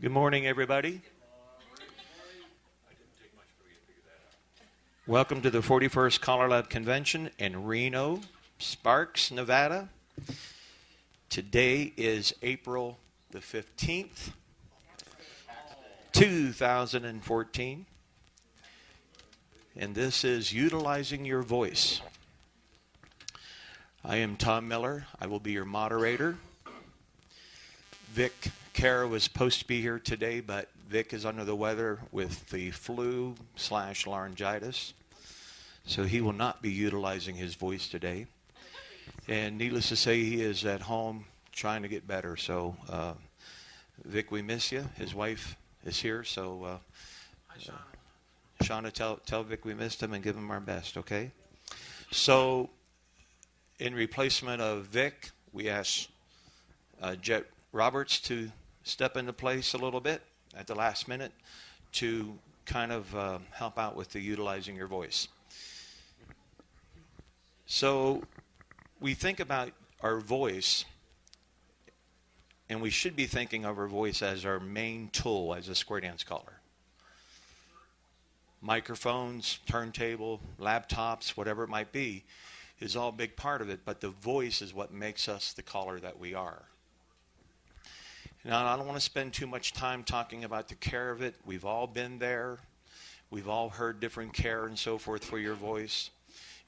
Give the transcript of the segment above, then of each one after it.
Good morning, everybody. Welcome to the 41st CALLERLAB Convention in Reno, Sparks, Nevada. Today is April the 15th, 2014. And this is Utilizing Your Voice. I am Tom Miller. I will be your moderator. Vic Kara was supposed to be here today, but Vic is under the weather with the flu/laryngitis. So he will not be utilizing his voice today. And needless to say, he is at home trying to get better. So, Vic, we miss you. His wife is here. So, hi, Shauna. Shauna, tell Vic we missed him and give him our best, okay? So, in replacement of Vic, we asked Jet Roberts to step into place a little bit at the last minute to kind of help out with the utilizing your voice. So we think about our voice, and we should be thinking of our voice as our main tool as a square dance caller. Microphones, turntable, laptops, whatever it might be, is all a big part of it, but the voice is what makes us the caller that we are. Now, I don't want to spend too much time talking about the care of it. We've all been there. We've all heard different care and so forth for your voice.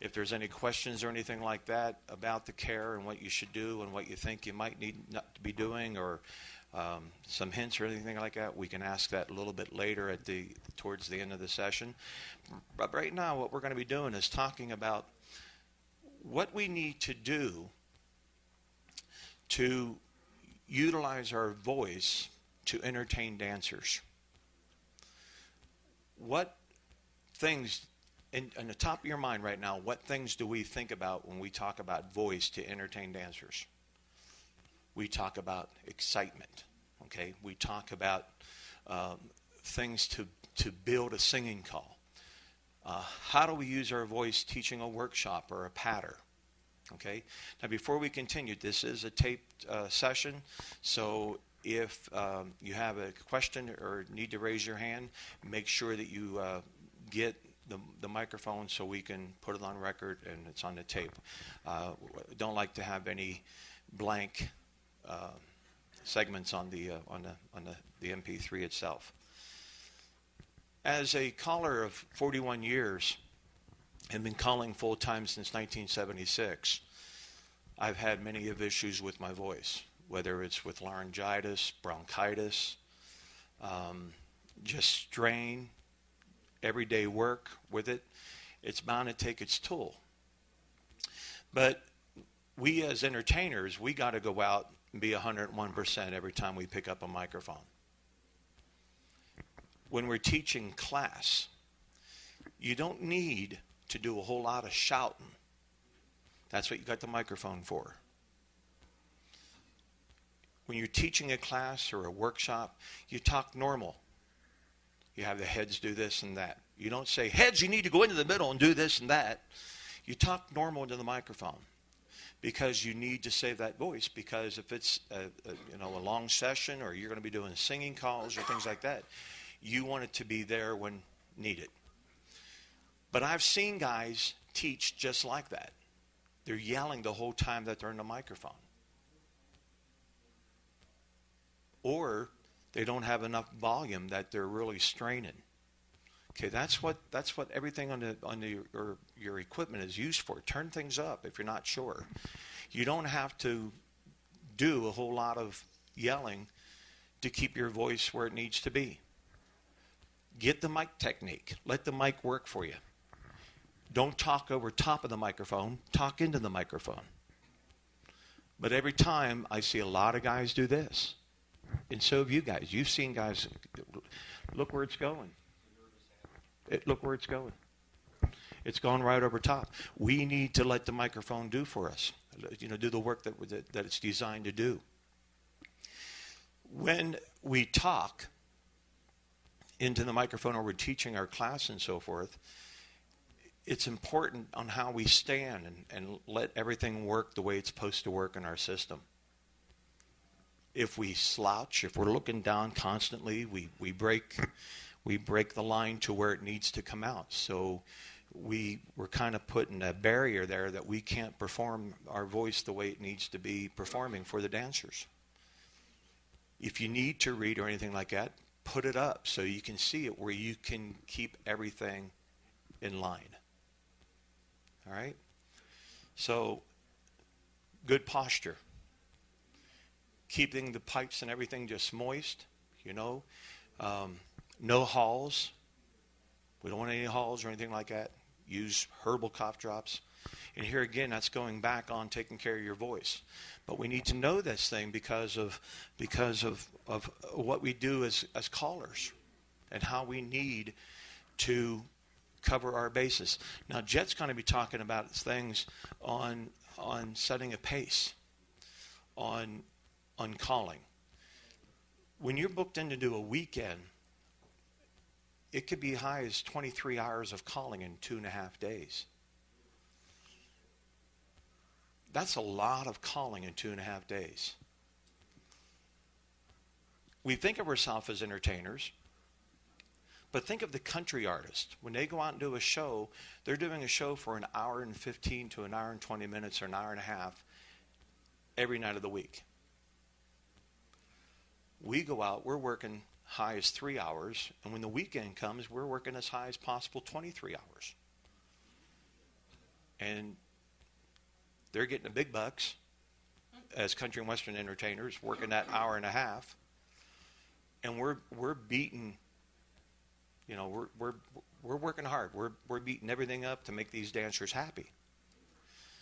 If there's any questions or anything like that about the care and what you should do and what you think you might need not to be doing, or some hints or anything like that, we can ask that a little bit later towards the end of the session. But right now, what we're going to be doing is talking about what we need to do to utilize our voice to entertain dancers. What things, in the top of your mind right now, what things do we think about when we talk about voice to entertain dancers? We talk about excitement, okay? We talk about things to build a singing call. How do we use our voice teaching a workshop or a patter? Okay. Now, before we continue, this is a taped session, so if you have a question or need to raise your hand, make sure that you get the microphone so we can put it on record and it's on the tape. Don't like to have any blank segments on the MP3 itself. As a caller of 41 years, and been calling full-time since 1976, I've had many of issues with my voice, whether it's with laryngitis, bronchitis, just strain, everyday work with it. It's bound to take its toll. But we as entertainers, we got to go out and be 101% every time we pick up a microphone. When we're teaching class, you don't need to do a whole lot of shouting. That's what you got the microphone for. When you're teaching a class or a workshop, you talk normal. You have the heads do this and that. You don't say, heads, you need to go into the middle and do this and that. You talk normal into the microphone because you need to save that voice, because if it's a long session or you're going to be doing singing calls or things like that, you want it to be there when needed. But I've seen guys teach just like that. They're yelling the whole time that they're in the microphone. Or they don't have enough volume that they're really straining. Okay, that's what everything on your equipment is used for. Turn things up if you're not sure. You don't have to do a whole lot of yelling to keep your voice where it needs to be. Get the mic technique. Let the mic work for you. Don't talk over top of the microphone. Talk into the microphone. But every time I see a lot of guys do this. And so have you guys. You've seen guys, look where it's going. Look where it's going. It's gone right over top. We need to let the microphone do for us. Do the work that it's designed to do. When we talk into the microphone or we're teaching our class and so forth, it's important on how we stand and let everything work the way it's supposed to work in our system. If we slouch, if we're looking down constantly, we break the line to where it needs to come out. So we're kind of putting a barrier there that we can't perform our voice the way it needs to be performing for the dancers. If you need to read or anything like that, put it up so you can see it where you can keep everything in line. All right? So, good posture. Keeping the pipes and everything just moist, no halls. We don't want any halls or anything like that. Use herbal cough drops. And here again, that's going back on taking care of your voice. But we need to know this thing because of what we do as callers and how we need to cover our bases. Now, Jet's going to be talking about things on setting a pace, on calling. When you're booked in to do a weekend, it could be high as 23 hours of calling in 2.5 days. That's a lot of calling in 2.5 days. We think of ourselves as entertainers, but think of the country artist. When they go out and do a show, they're doing a show for 1 hour and 15 to 1 hour and 20 minutes or 1 hour and a half every night of the week. We go out, we're working high as 3 hours, and when the weekend comes, we're working as high as possible 23 hours. And they're getting the big bucks as country and western entertainers, working that hour and a half, and we're beating, we're working hard. We're beating everything up to make these dancers happy.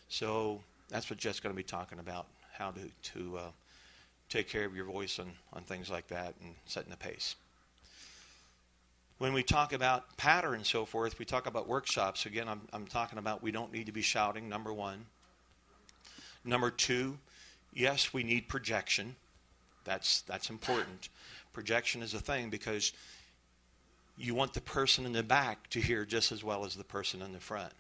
So that's what Jet's going to be talking about, how to take care of your voice on things like that and setting the pace. When we talk about pattern and so forth, we talk about workshops. Again, I'm talking about we don't need to be shouting, number one. Number two, yes, we need projection. That's important. Projection is a thing because you want the person in the back to hear just as well as the person in the front.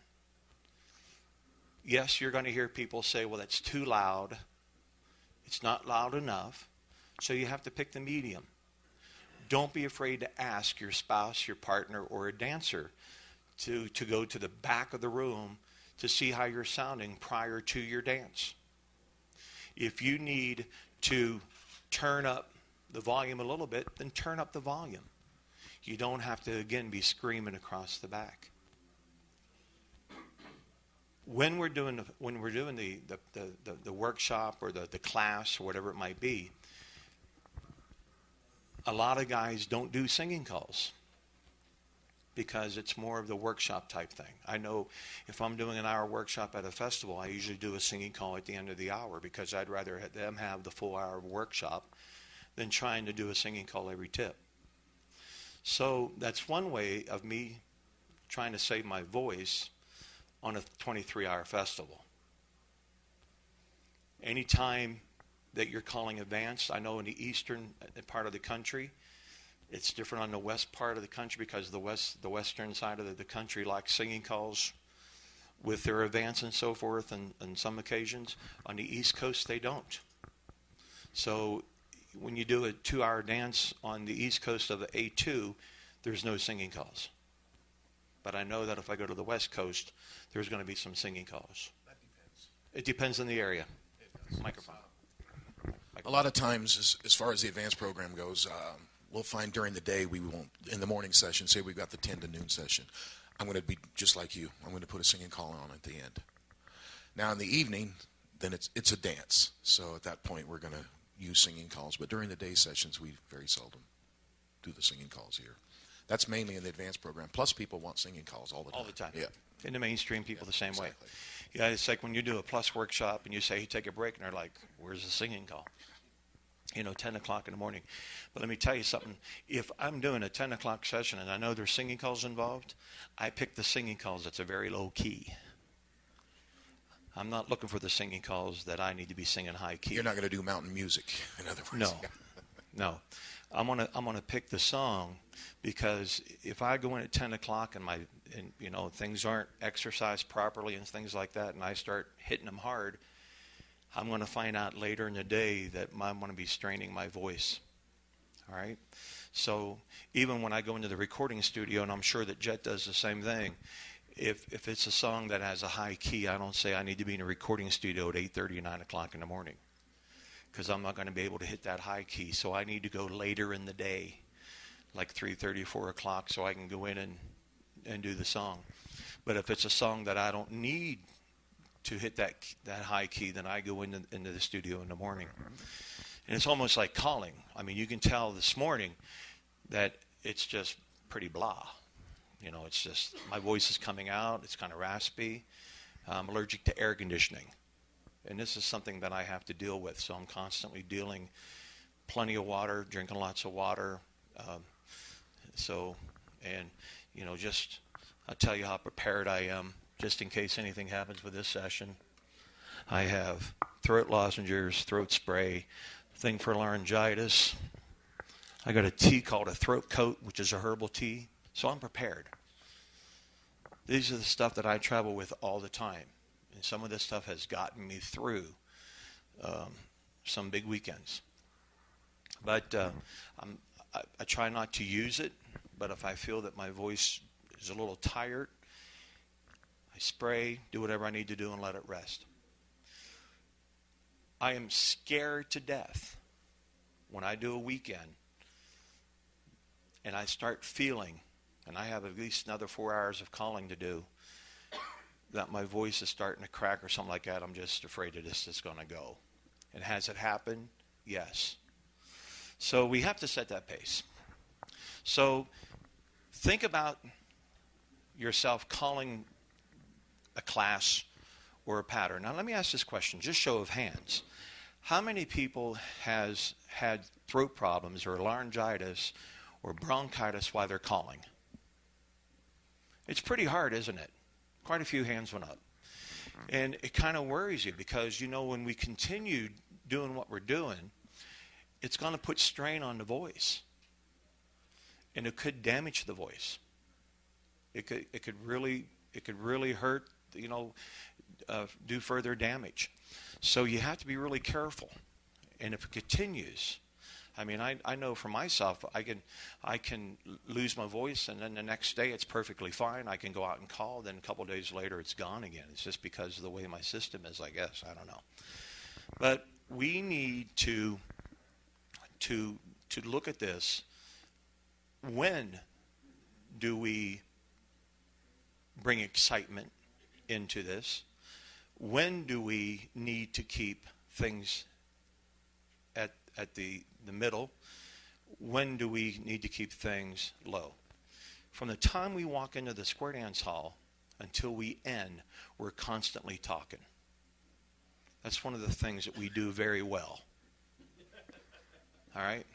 Yes, you're going to hear people say, well, that's too loud. It's not loud enough. So you have to pick the medium. Don't be afraid to ask your spouse, your partner, or a dancer to go to the back of the room to see how you're sounding prior to your dance. If you need to turn up the volume a little bit, then turn up the volume. You don't have to, again, be screaming across the back. When we're doing the workshop or the class or whatever it might be, a lot of guys don't do singing calls because it's more of the workshop type thing. I know if I'm doing an hour workshop at a festival, I usually do a singing call at the end of the hour because I'd rather them have the full hour workshop than trying to do a singing call every tip. So that's one way of me trying to save my voice on a 23-hour festival. Anytime that you're calling advanced, I know in the eastern part of the country, it's different on the west part of the country because the western side of the country likes singing calls with their advance and so forth, and on some occasions. On the East Coast, they don't. So when you do a 2-hour dance on the East Coast of the A2, there's no singing calls. But I know that if I go to the West Coast, there's going to be some singing calls. That depends. It depends on the area. Microphone. A lot of times, as far as the advanced program goes, we'll find during the day we won't, in the morning session, say we've got the 10 to noon session, I'm going to be just like you. I'm going to put a singing call on at the end. Now in the evening, then it's a dance. So at that point, we're going to use singing calls. But during the day sessions, we very seldom do the singing calls here. That's mainly in the advanced program. Plus, people want singing calls all the time. All the time. Yeah. In the mainstream, people the same exactly. way. Yeah, it's like when you do a plus workshop and you say, hey, take a break, and they're like, where's the singing call? 10 o'clock in the morning. But let me tell you something. If I'm doing a 10 o'clock session and I know there's singing calls involved, I pick the singing calls that's a very low key. I'm not looking for the singing calls that I need to be singing high key. You're not going to do mountain music, in other words. No. I'm gonna pick the song because if I go in at 10 o'clock and things aren't exercised properly and things like that, and I start hitting them hard, I'm going to find out later in the day that I'm going to be straining my voice. All right? So even when I go into the recording studio, and I'm sure that Jet does the same thing, if it's a song that has a high key, I don't say I need to be in a recording studio at 8:30 or 9 o'clock in the morning, because I'm not going to be able to hit that high key. So I need to go later in the day, like 3:30, 4 o'clock, so I can go in and do the song. But if it's a song that I don't need to hit that high key, then I go into the studio in the morning. And it's almost like calling. I mean, you can tell this morning that it's just pretty blah. You know, it's just, my voice is coming out. It's kind of raspy. I'm allergic to air conditioning. And this is something that I have to deal with. So I'm constantly dealing plenty of water, drinking lots of water. And, you know, just, I'll tell you how prepared I am, just in case anything happens with this session. I have throat lozenges, throat spray, thing for laryngitis. I got a tea called a throat coat, which is a herbal tea. So I'm prepared. These are the stuff that I travel with all the time. And some of this stuff has gotten me through some big weekends. But I try not to use it. But if I feel that my voice is a little tired, I spray, do whatever I need to do, and let it rest. I am scared to death when I do a weekend and I start feeling, and I have at least another 4 hours of calling to do, that my voice is starting to crack or something like that. I'm just afraid that this is going to go. And has it happened? Yes. So we have to set that pace. So think about yourself calling a class or a pattern. Now let me ask this question, just show of hands. How many people has had throat problems or laryngitis or bronchitis while they're calling? It's pretty hard, isn't it? Quite a few hands went up. And it kind of worries you because, you know, when we continue doing what we're doing, it's going to put strain on the voice. And it could damage the voice. It could really hurt, you know, do further damage. So you have to be really careful. And if it continues, I mean, I know for myself, I can lose my voice, and then the next day it's perfectly fine. I can go out and call, then a couple of days later it's gone again. It's just because of the way my system is, I guess. I don't know. But we need to look at this. When do we bring excitement into this? When do we need to keep things at the middle? When do we need to keep things low? From the time we walk into the square dance hall until we end, we're constantly talking. That's one of the things that we do very well. All right?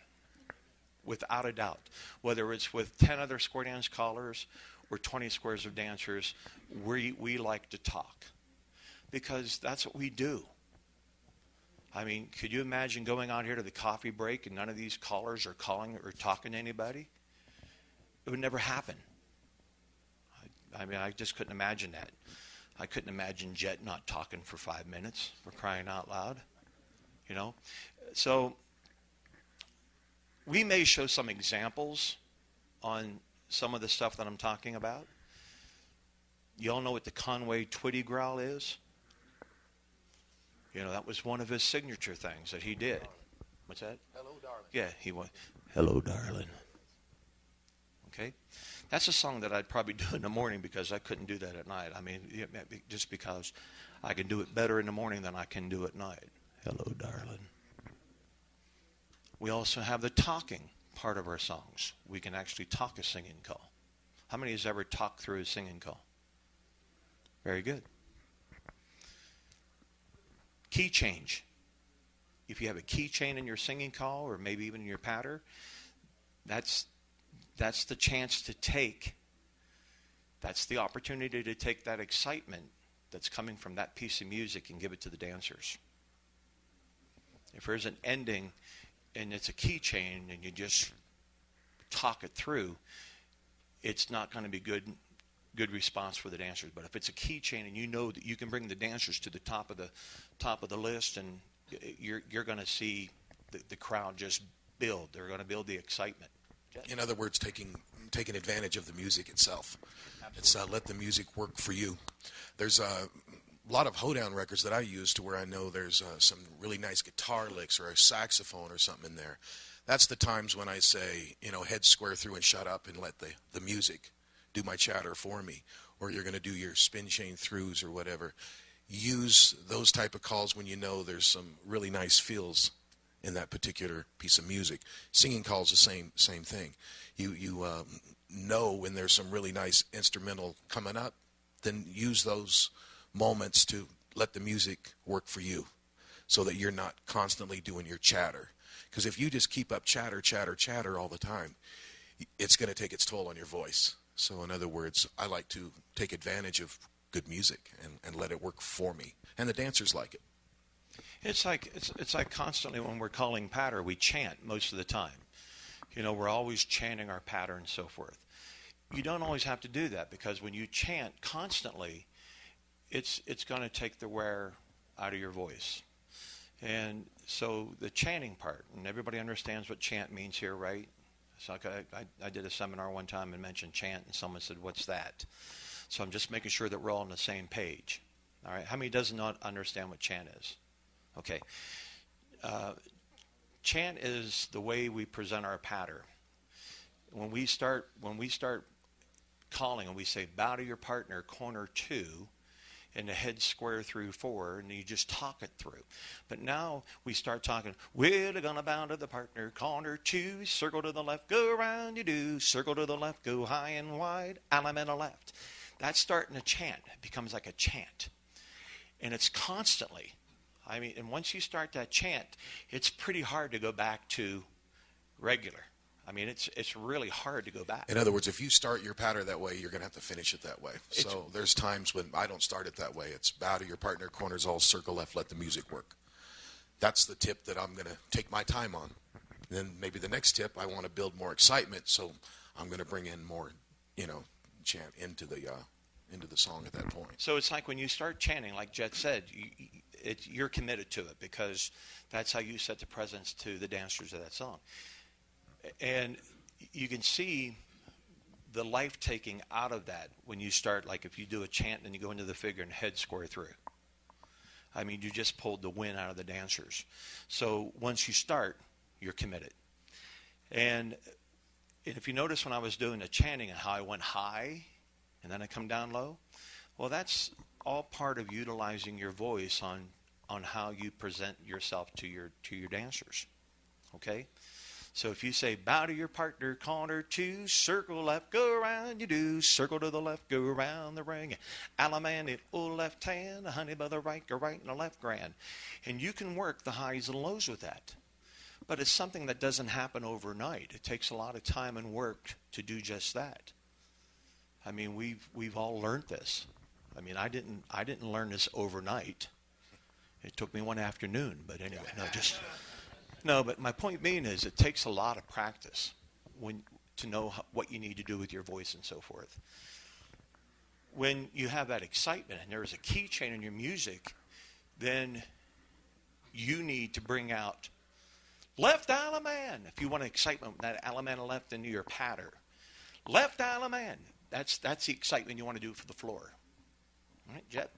Without a doubt. Whether it's with 10 other square dance callers or 20 squares of dancers, we like to talk. Because that's what we do. I mean, could you imagine going out here to the coffee break and none of these callers are calling or talking to anybody? It would never happen. I mean, I just couldn't imagine that. I couldn't imagine Jet not talking for 5 minutes, for crying out loud. You know? So we may show some examples on some of the stuff that I'm talking about. You all know what the Conway Twitty growl is? You know, that was one of his signature things that he did. What's that? Hello, darling. Yeah, he went, hello, darling. Okay? That's a song that I'd probably do in the morning because I couldn't do that at night. I mean, just because I can do it better in the morning than I can do at night. Hello, darling. We also have the talking part of our songs. We can actually talk a singing call. How many has ever talked through a singing call? Very good. Key change. If you have a key change in your singing call or maybe even in your patter, that's the chance to take, that's the opportunity to take that excitement that's coming from that piece of music and give it to the dancers. If there's an ending and it's a key change and you just talk it through, it's not going to be good good response for the dancers. But if it's a key chain and you know that you can bring the dancers to the top of the list, and you're going to see the crowd just build. They're going to build the excitement. In other words, taking advantage of the music itself. Absolutely. It's let the music work for you. There's a lot of hoedown records that I use to where I know there's some really nice guitar licks or a saxophone or something in there. That's the times when I say, head square through and shut up and let the music do my chatter for me. Or you're going to do your spin chain throughs or whatever. Use those type of calls when you know there's some really nice feels in that particular piece of music. Singing calls the same thing. You know when there's some really nice instrumental coming up, then use those moments to let the music work for you so that you're not constantly doing your chatter. Because if you just keep up chatter all the time, it's going to take its toll on your voice. So in other words, I like to take advantage of good music and let it work for me. And the dancers like it. It's like constantly when we're calling patter, we chant most of the time. We're always chanting our patter and so forth. You don't always have to do that, because when you chant constantly, it's going to take the wear out of your voice. And so the chanting part, and everybody understands what chant means here, right? So I did a seminar one time and mentioned chant, and someone said, "What's that?" So I'm just making sure that we're all on the same page. All right, how many does not understand what chant is? Okay. Chant is the way we present our patter. When we start calling and we say, bow to your partner, corner 2, and the head square through 4, and you just talk it through. But now we start talking, we're gonna bow to the partner, corner 2, circle to the left, go around you do, circle to the left, go high and wide, element left. That's starting to chant. It becomes like a chant. And it's constantly. And once you start that chant, it's pretty hard to go back to regular. It's really hard to go back. In other words, if you start your patter that way, you're going to have to finish it that way. So there's times when I don't start it that way. It's bow to your partner, corners all, circle left, let the music work. That's the tip that I'm going to take my time on. And then maybe the next tip, I want to build more excitement, so I'm going to bring in more, chant into the song at that point. So it's like when you start chanting, like Jet said, you're committed to it, because that's how you set the presence to the dancers of that song. And you can see the life taking out of that when you start, like if you do a chant and you go into the figure and head square through. You just pulled the wind out of the dancers. So once you start, you're committed. And if you notice when I was doing the chanting and how I went high and then I come down low, well, that's all part of utilizing your voice on how you present yourself to your dancers. Okay? So if you say, bow to your partner, corner 2, circle left, go around you do, circle to the left, go around the ring, Alaman it all left hand, honey by the right, go right and the left grand. And you can work the highs and lows with that. But it's something that doesn't happen overnight. It takes a lot of time and work to do just that. We've all learned this. I didn't learn this overnight. It took me one afternoon, but anyway, but my point being is it takes a lot of practice to know what you need to do with your voice and so forth. When you have that excitement and there's a key chain in your music, then you need to bring out left alaman. If you want excitement, that alaman left into your patter. Left alaman. That's the excitement you want to do for the floor. All right, Jet?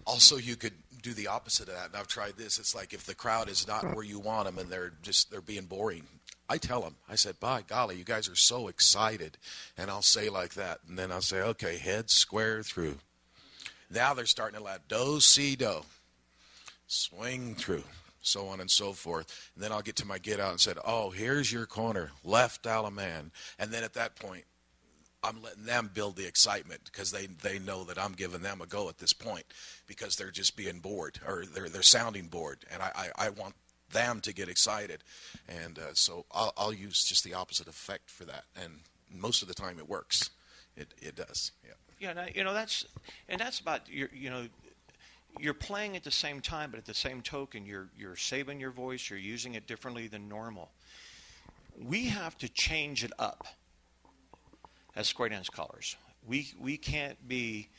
Also, you could do the opposite of that, and I've tried this. It's like if the crowd is not where you want them and they're being boring, I tell them, I said, by golly, you guys are so excited. And I'll say like that, and then I'll say, okay, head square through. Now they're starting to laugh, do, si, do, swing through, so on and so forth. And then I'll get to my get out and said, oh, here's your corner, left alaman. And then at that point, I'm letting them build the excitement, because they know that I'm giving them a go at this point, because they're just being bored, or they're sounding bored, and I want them to get excited. And so I'll use just the opposite effect for that, and most of the time it works. It does. Yeah. Yeah. That's about you're playing at the same time, but at the same token you're saving your voice. You're using it differently than normal. We have to change it up as square dance callers. We can't be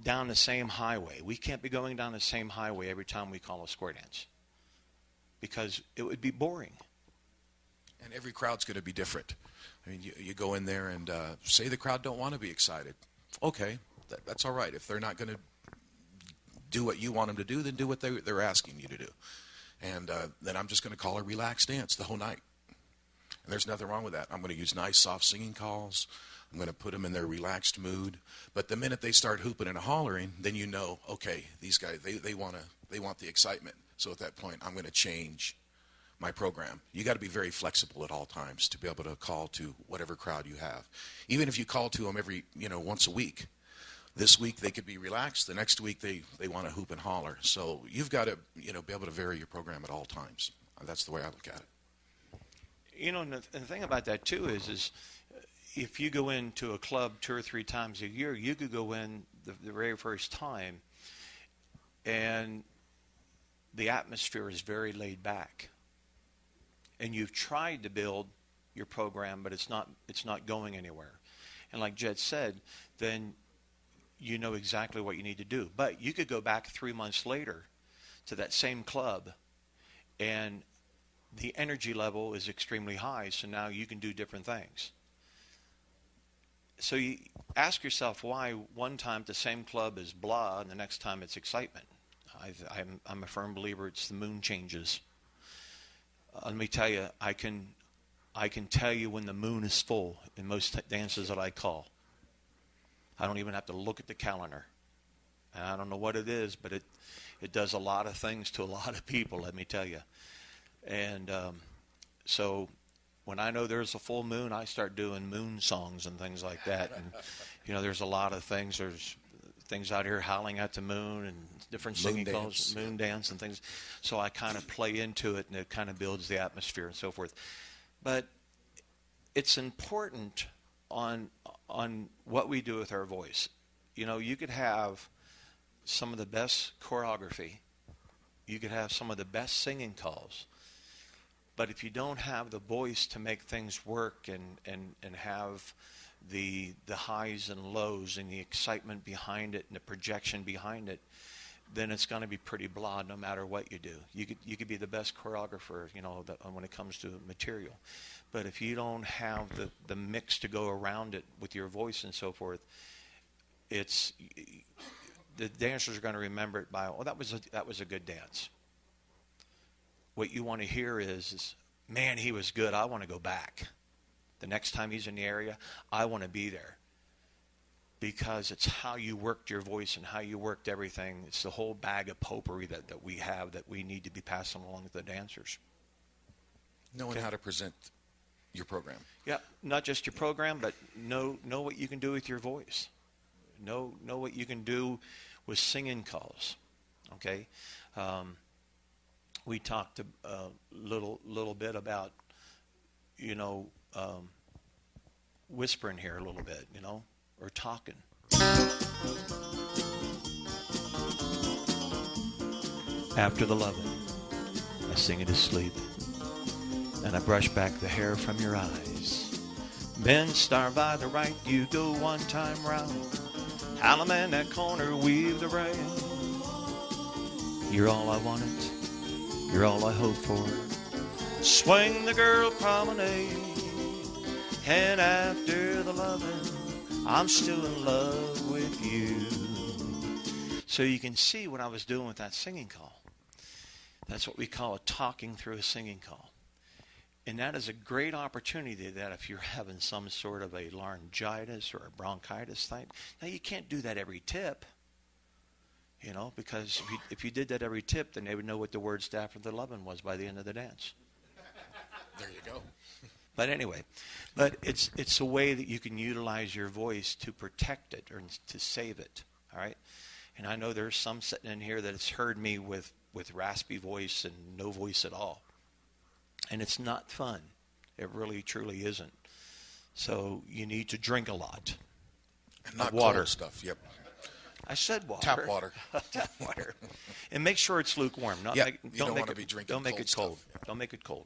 down the same highway. We can't be going down the same highway every time we call a square dance, because it would be boring. And every crowd's going to be different. I mean, you go in there and say the crowd don't want to be excited. Okay, that's all right. If they're not going to do what you want them to do, then do what they're asking you to do. And then I'm just going to call a relaxed dance the whole night. And there's nothing wrong with that. I'm going to use nice, soft singing calls. I'm going to put them in their relaxed mood. But the minute they start hooping and hollering, then you know, okay, these guys, they want the excitement. So at that point, I'm going to change my program. You got to be very flexible at all times to be able to call to whatever crowd you have. Even if you call to them every, once a week. This week they could be relaxed. The next week they want to hoop and holler. So you've got to, be able to vary your program at all times. That's the way I look at it. And the thing about that too is if you go into a club 2 or 3 times a year, you could go in the very first time and the atmosphere is very laid back. And you've tried to build your program, but it's not going anywhere. And like Jed said, then you know exactly what you need to do. But you could go back 3 months later to that same club, and the energy level is extremely high, so now you can do different things. So you ask yourself why one time the same club is blah and the next time it's excitement. I'm a firm believer it's the moon changes. Let me tell you, I can tell you when the moon is full in most dances that I call. I don't even have to look at the calendar. And I don't know what it is, but it does a lot of things to a lot of people, let me tell you. And so when I know there's a full moon, I start doing moon songs and things like that. And, there's a lot of things. There's things out here howling at the moon and different singing calls, moon dance and things. So I kind of play into it, and it kind of builds the atmosphere and so forth. But it's important on what we do with our voice. You could have some of the best choreography. You could have some of the best singing calls. But if you don't have the voice to make things work and have the highs and lows and the excitement behind it and the projection behind it, then it's going to be pretty blah no matter what you do. You could be the best choreographer, when it comes to material. But if you don't have the mix to go around it with your voice and so forth, the dancers are going to remember it by, that was a good dance. What you want to hear is, man, he was good. I want to go back. The next time he's in the area, I want to be there. Because it's how you worked your voice and how you worked everything. It's the whole bag of potpourri that we have that we need to be passing along to the dancers. Knowing how to present your program. Yeah, not just your program, but know what you can do with your voice. Know what you can do with singing calls. Okay? We talked a little bit about, whispering here a little bit, or talking. After the loving, I sing it to sleep, and I brush back the hair from your eyes. Bend star by the right, you go one time round. Hallam in that corner, weave the rain. You're all I wanted, you're all I hope for. Swing the girl promenade, and after the loving, I'm still in love with you. So you can see what I was doing with that singing call. That's what we call a talking through a singing call. And that is a great opportunity that if you're having some sort of a laryngitis or a bronchitis thing, now you can't do that every tip, because if you did that every tip, then they would know what the words to After the Lovin' was by the end of the dance. There you go. But anyway, it's a way that you can utilize your voice to protect it or to save it, all right? And I know there's some sitting in here that has heard me with raspy voice and no voice at all. And it's not fun. It really, truly isn't. So you need to drink a lot. And not water cold stuff, yep. I said water. Tap water. Tap water. And make sure it's lukewarm. You don't want to be drinking Don't make cold it cold. stuff. Don't make it cold.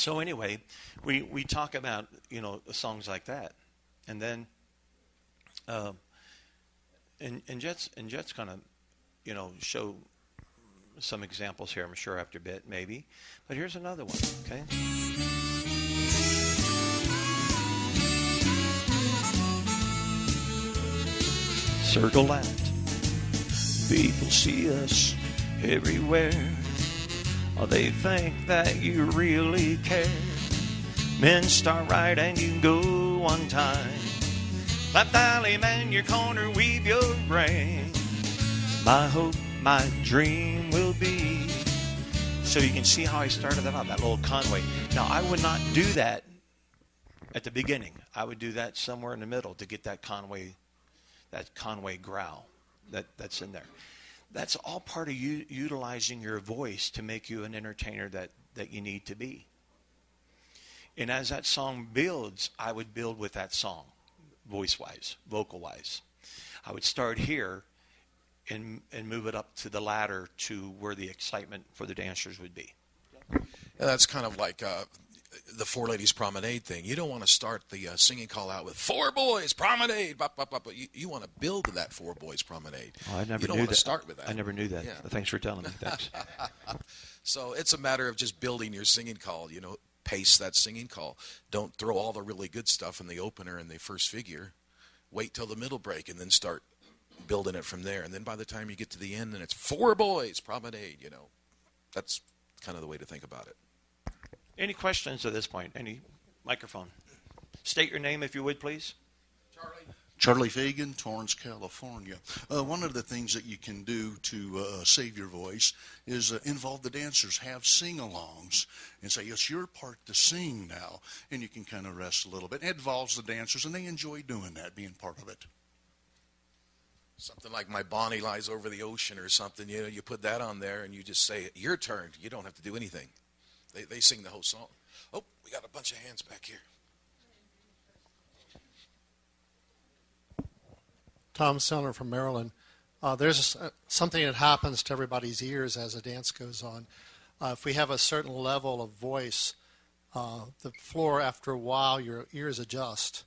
So anyway, we talk about, songs like that. And then and Jet's going to, show some examples here, I'm sure, after a bit, maybe. But here's another one, okay? Circle that. People see us everywhere. Oh, they think that you really care. Men start right and you go one time. Left alley man, your corner, weave your brain. My hope, my dream will be. So you can see how I started that out, that little Conway. Now, I would not do that at the beginning. I would do that somewhere in the middle to get that Conway growl that's in there. That's all part of you utilizing your voice to make you an entertainer that you need to be. And as that song builds, I would build with that song, voice-wise, vocal-wise. I would start here and move it up to the ladder to where the excitement for the dancers would be. Yeah, that's kind of like the Four Ladies Promenade thing. You don't want to start the singing call out with Four Boys Promenade. Bop, bop, bop, but you want to build that Four Boys Promenade. Oh, I never you don't knew want that. to start with that. I never knew that. Yeah. Thanks for telling me. Thanks. So it's a matter of just building your singing call. Pace that singing call. Don't throw all the really good stuff in the opener and the first figure. Wait till the middle break and then start building it from there. And then by the time you get to the end and it's Four Boys Promenade, that's kind of the way to think about it. Any questions at this point? Any microphone? State your name if you would, please. Charlie Fagan, Torrance, California. One of the things that you can do to save your voice is involve the dancers, have sing-alongs, and say, it's your part to sing now, and you can kind of rest a little bit. It involves the dancers, and they enjoy doing that, being part of it. Something like My Bonnie Lies Over the Ocean or something, you put that on there, and you just say, your turn. You don't have to do anything. They sing the whole song. Oh, we got a bunch of hands back here. Tom Sellner from Maryland. There's something that happens to everybody's ears as a dance goes on. If we have a certain level of voice, the floor, after a while, your ears adjust.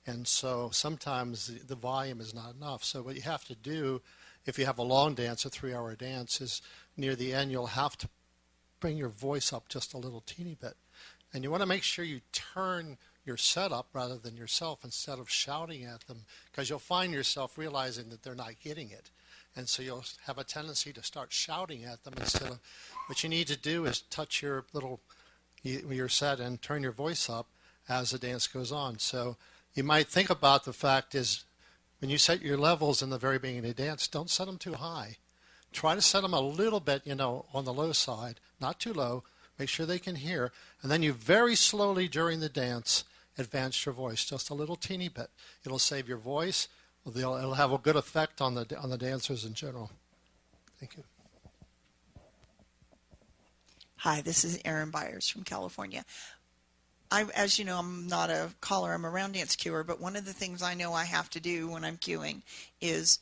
And so sometimes the volume is not enough. So what you have to do, if you have a long dance, a 3-hour dance, is near the end you'll have to bring your voice up just a little teeny bit. And you want to make sure you turn your setup rather than yourself instead of shouting at them, because you'll find yourself realizing that they're not getting it. And so you'll have a tendency to start shouting at them instead of, what you need to do is touch your set and turn your voice up as the dance goes on. So you might think about the fact is when you set your levels in the very beginning of the dance, don't set them too high. Try to set them a little bit, on the low side, not too low. Make sure they can hear. And then you very slowly during the dance advance your voice just a little teeny bit. It'll save your voice. It'll have a good effect on the dancers in general. Thank you. Hi, this is Erin Byers from California. As you know, I'm not a caller. I'm a round dance cuer. But one of the things I know I have to do when I'm cueing is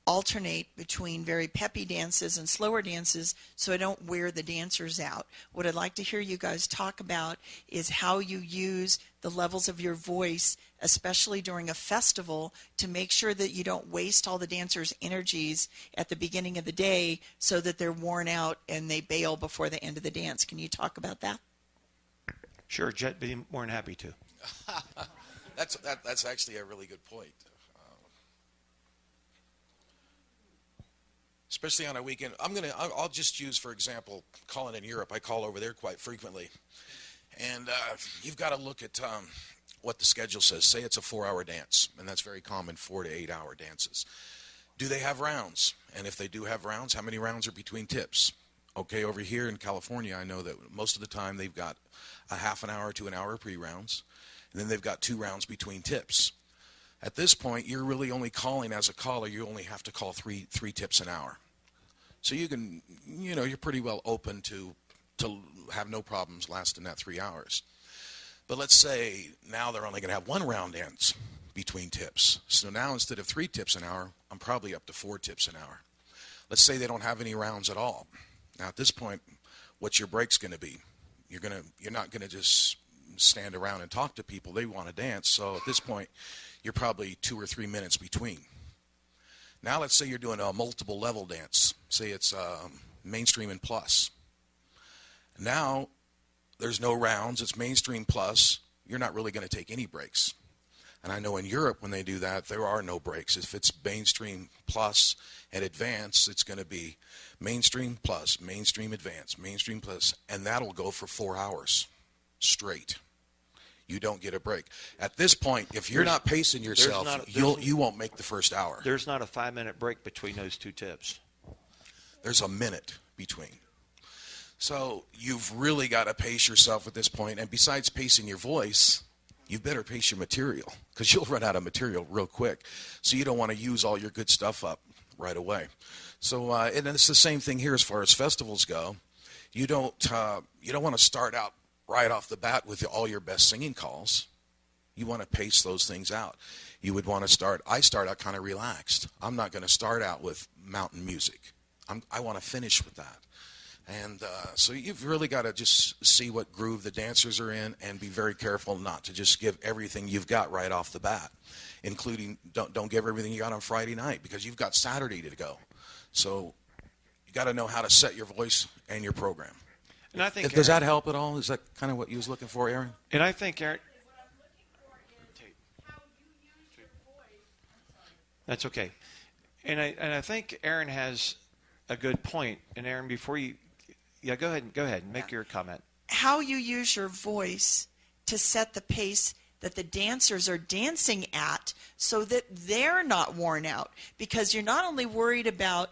alternate between very peppy dances and slower dances so I don't wear the dancers out. What I'd like to hear you guys talk about is how you use the levels of your voice, especially during a festival, to make sure that you don't waste all the dancers' energies at the beginning of the day so that they're worn out and they bail before the end of the dance. Can you talk about that? Sure, Jet, be more than happy to. That's actually a really good point. Especially on a weekend. I'll just use, for example, calling in Europe. I call over there quite frequently. And you've got to look at what the schedule says. Say it's a 4-hour dance, and that's very common, 4 to 8 hour dances. Do they have rounds? And if they do have rounds, how many rounds are between tips? Okay, over here in California, I know that most of the time they've got a half an hour to an hour pre-rounds, and then they've got 2 rounds between tips. At this point, you're really only calling as a caller. You only have to call three tips an hour. So you can, you're pretty well open to have no problems lasting that 3 hours. But let's say now they're only going to have 1 round dance between tips. So now instead of 3 tips an hour, I'm probably up to 4 tips an hour. Let's say they don't have any rounds at all. Now at this point, what's your breaks going to be? You're not gonna just stand around and talk to people. They want to dance. So at this point, you're probably 2 or 3 minutes between. Now let's say you're doing a multiple level dance. Say it's mainstream and plus. Now there's no rounds. It's mainstream plus. You're not really going to take any breaks. And I know in Europe when they do that, there are no breaks. If it's mainstream plus and advanced, it's going to be mainstream plus, mainstream advanced, mainstream plus, and that'll go for 4 hours straight. You don't get a break. At this point, if you're not pacing yourself, you won't make the first hour. There's not a 5-minute break between those two tips. There's a minute between. So you've really got to pace yourself at this point. And besides pacing your voice, you better pace your material because you'll run out of material real quick. So you don't want to use all your good stuff up right away. So and it's the same thing here as far as festivals go. You don't want to start out right off the bat with all your best singing calls. You want to pace those things out. You would want to I start out kind of relaxed. I'm not going to start out with mountain music. I want to finish with that. And so you've really got to just see what groove the dancers are in and be very careful not to just give everything you've got right off the bat, including don't give everything you got on Friday night because you've got Saturday to go. So you got to know how to set your voice and your program. And I think does that help at all? Is that kind of what you was looking for, Aaron? And I think Aaron. That's okay. And I think Aaron has a good point. And Aaron, before you, go ahead, make your comment. How you use your voice to set the pace that the dancers are dancing at, so that they're not worn out, because you're not only worried about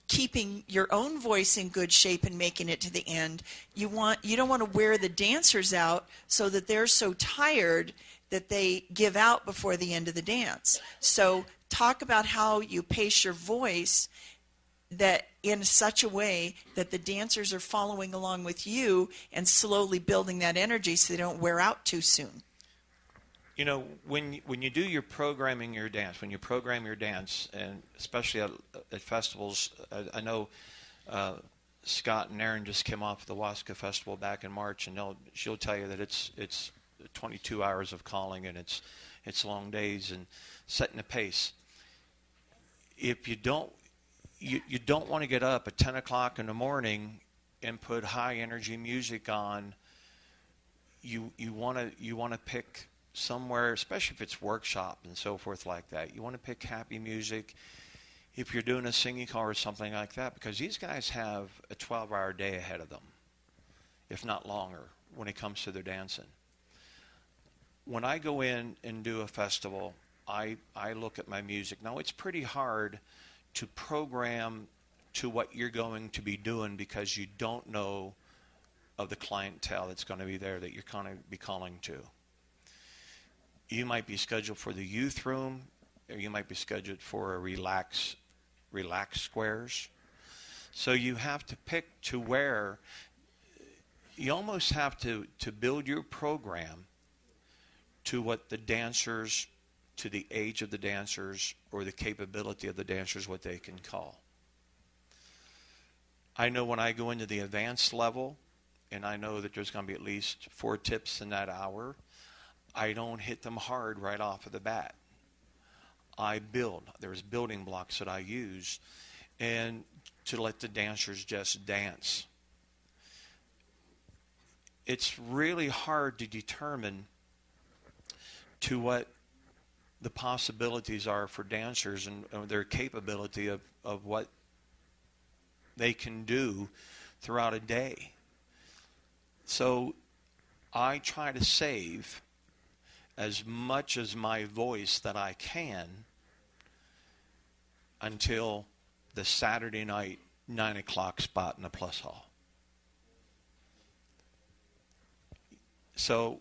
keeping your own voice in good shape and making it to the end. You don't want to wear the dancers out so that they're so tired that they give out before the end of the dance. So talk about how you pace your voice that in such a way that the dancers are following along with you and slowly building that energy so they don't wear out too soon. You know, when you do your programming your dance, when you program your dance, and especially at festivals, I know Scott and Aaron just came off the Waska Festival back in March, and she'll tell you that it's 22 hours of calling, and it's long days and setting a pace. If you don't want to get up at 10 o'clock in the morning and put high energy music on. You want to pick somewhere, especially if it's workshop and so forth like that. You want to pick happy music if you're doing a singing call or something like that, because these guys have a 12-hour day ahead of them, if not longer, when it comes to their dancing. When I go in and do a festival, I look at my music. Now, it's pretty hard to program to what you're going to be doing because you don't know of the clientele that's going to be there that you're going to be calling to. You might be scheduled for the youth room, or you might be scheduled for a relax squares. So you have to pick to where you almost have to build your program to what the dancers, to the age of the dancers or the capability of the dancers, what they can call. I know when I go into the advanced level, and I know that there's going to be at least 4 tips in that hour, I don't hit them hard right off of the bat. I build. There's building blocks that I use, and to let the dancers just dance. It's really hard to determine to what the possibilities are for dancers and their capability of what they can do throughout a day. So I try to save as much as my voice that I can until the Saturday night 9 o'clock spot in the Plus Hall. So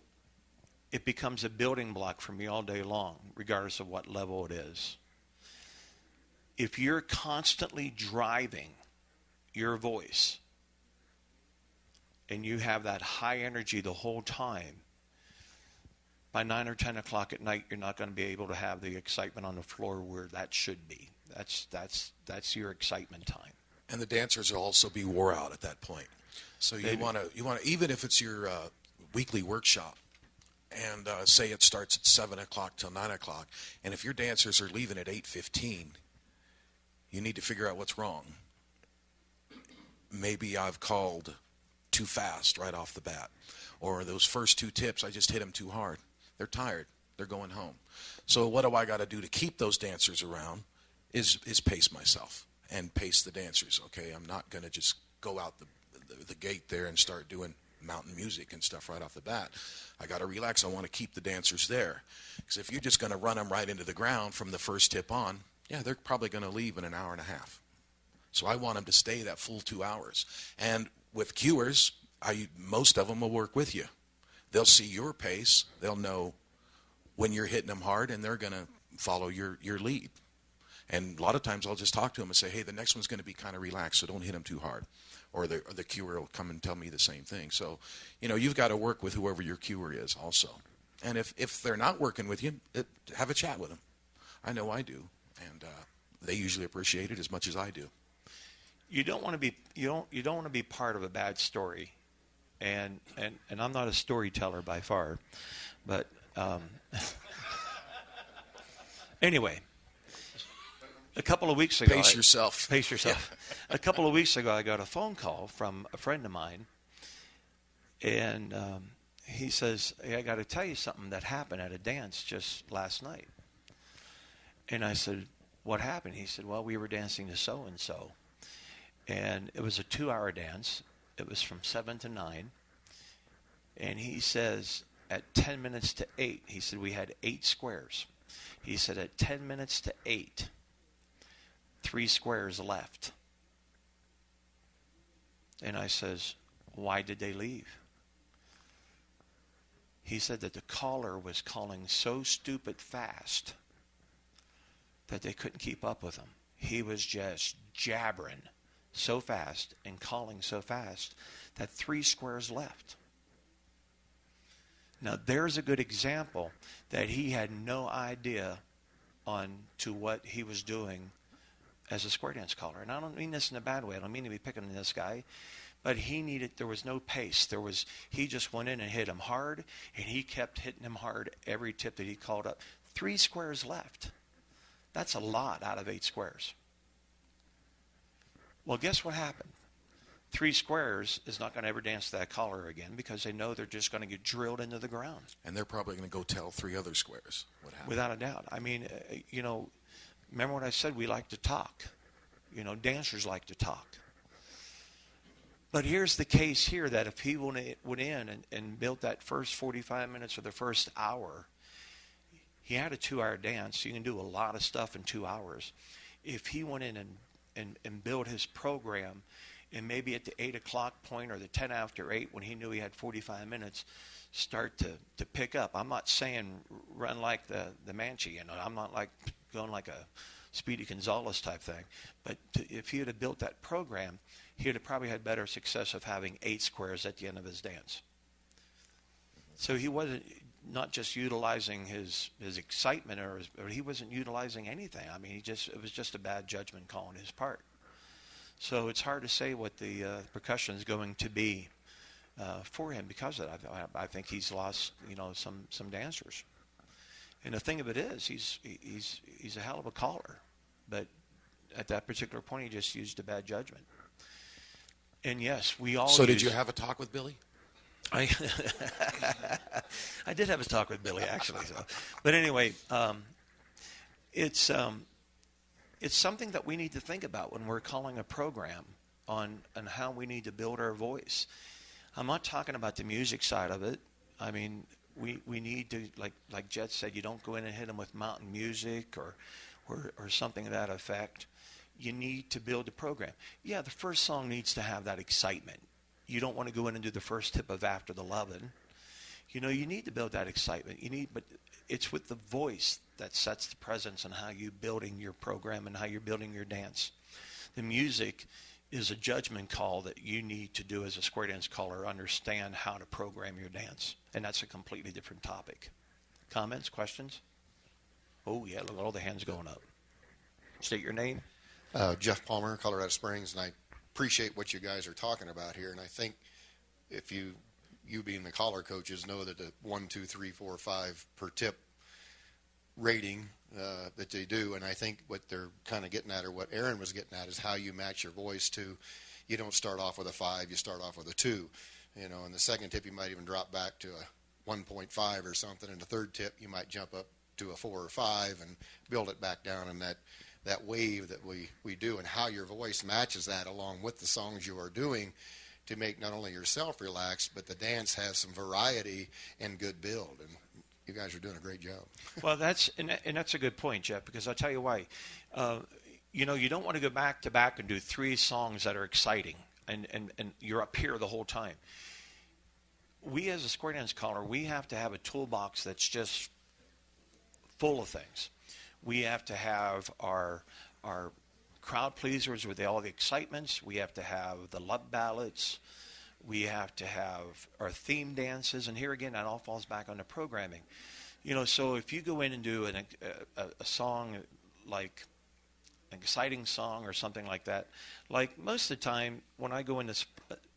it becomes a building block for me all day long, regardless of what level it is. If you're constantly driving your voice and you have that high energy the whole time, by 9 or 10 o'clock at night, you're not going to be able to have the excitement on the floor where that should be. That's your excitement time. And the dancers will also be wore out at that point. So you want to, even if it's your weekly workshop, and say it starts at 7 o'clock till 9 o'clock, and if your dancers are leaving at 8:15, you need to figure out what's wrong. Maybe I've called too fast right off the bat, or those first 2 tips, I just hit them too hard. They're tired. They're going home. So what do I got to do to keep those dancers around is pace myself and pace the dancers, okay? I'm not going to just go out the gate there and start doing mountain music and stuff right off the bat. I got to relax. I want to keep the dancers there. Because if you're just going to run them right into the ground from the first tip on, yeah, they're probably going to leave in an hour and a half. So I want them to stay that full 2 hours. And with cuers, most of them will work with you. They'll see your pace. They'll know when you're hitting them hard, and they're going to follow your lead. And a lot of times I'll just talk to them and say, hey, the next one's going to be kind of relaxed, so don't hit them too hard. Or the cuer will come and tell me the same thing. So, you've got to work with whoever your cuer is also. And if they're not working with you, have a chat with them. I know I do. And they usually appreciate it as much as I do. You don't want to be you don't want to be part of a bad story, and I'm not a storyteller by far, but anyway, a couple of weeks ago, Pace yourself. Yeah. A couple of weeks ago, I got a phone call from a friend of mine, and he says, "Hey, I got to tell you something that happened at a dance just last night." And I said, "What happened?" He said, "Well, we were dancing to so and so." And it was a 2-hour dance. It was from 7 to 9. And he says, at 10 minutes to 8, he said, we had 8 squares. He said, at 10 minutes to 8, 3 squares left. And I says, why did they leave? He said that the caller was calling so stupid fast that they couldn't keep up with him. He was just jabbering so fast and calling so fast that 3 squares left. Now there's a good example that he had no idea on to what he was doing as a square dance caller. And I don't mean this in a bad way. I don't mean to be picking on this guy, but there was no pace. He just went in and hit him hard, and he kept hitting him hard every tip that he called up. 3 squares left. That's a lot out of 8 squares. Well, guess what happened? 3 squares is not going to ever dance to that caller again because they know they're just going to get drilled into the ground. And they're probably going to go tell 3 other squares what happened. Without a doubt. I mean, remember what I said? We like to talk. Dancers like to talk. But here's the case here that if he went in and built that first 45 minutes or the first hour, he had a 2-hour dance. You can do a lot of stuff in 2 hours. If he went in and build his program, and maybe at the 8 o'clock point or the 10 after 8 when he knew he had 45 minutes, start to pick up. I'm not saying run like the Manchi, I'm not like going like a Speedy Gonzalez type thing. But if he had built that program, he would have probably had better success of having 8 squares at the end of his dance. So he wasn't not just utilizing his excitement, or he wasn't utilizing anything. I mean, it was just a bad judgment call on his part. So it's hard to say what the percussion is going to be for him because of that. I think he's lost, some dancers. And the thing of it is, he's a hell of a caller, but at that particular point, he just used a bad judgment. And yes, we all. So did you have a talk with Billy? I did have a talk with Billy actually. But anyway, it's something that we need to think about when we're calling a program on how we need to build our voice. I'm not talking about the music side of it. I mean, we need to, like Jet said, you don't go in and hit them with mountain music or something of that effect. You need to build a program. Yeah, the first song needs to have that excitement. You don't want to go in and do the first tip of After the Lovin'. You need to build that excitement. But it's with the voice that sets the presence on how you're building your program and how you're building your dance. The music is a judgment call that you need to do as a square dance caller, understand how to program your dance. And that's a completely different topic. Comments, questions? Oh, yeah, look at all the hands going up. State your name. Jeff Palmer, Colorado Springs, and I appreciate what you guys are talking about here, and I think if you being the caller coaches know that the 1, 2, 3, 4, 5 per tip rating that they do, and I think what they're kind of getting at, or what Aaron was getting at, is how you match your voice to. You don't start off with a 5, you start off with a 2. You know, and the second tip you might even drop back to a 1.5 or something, and the third tip you might jump up to a 4 or 5 and build it back down in that wave that we do, and how your voice matches that along with the songs you are doing to make not only yourself relaxed, but the dance has some variety and good build. And you guys are doing a great job. Well, that's a good point, Jeff, because I'll tell you why. You know, you don't want to go back to back and do 3 songs that are exciting, and you're up here the whole time. We, as a square dance caller, we have to have a toolbox that's just full of things. We have to have our crowd pleasers with all the excitements. We have to have the love ballads. We have to have our theme dances. And here again, that all falls back on the programming. You know, so if you go in and do a song like an exciting song or something like that, like most of the time when I go into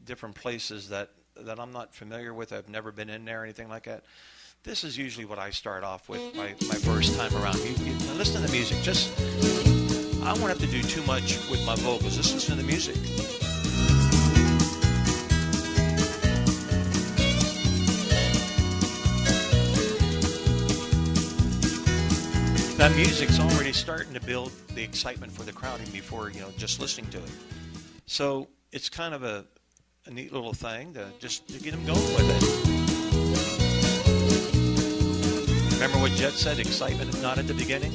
different places that I'm not familiar with, I've never been in there or anything like that, this is usually what I start off with my first time around. You listen to the music. Just, I won't have to do too much with my vocals. Just listen to the music. That music's already starting to build the excitement for the crowd even before, you know, just listening to it. So it's kind of a neat little thing to get them going with it. Remember what Jet said, excitement is not at the beginning?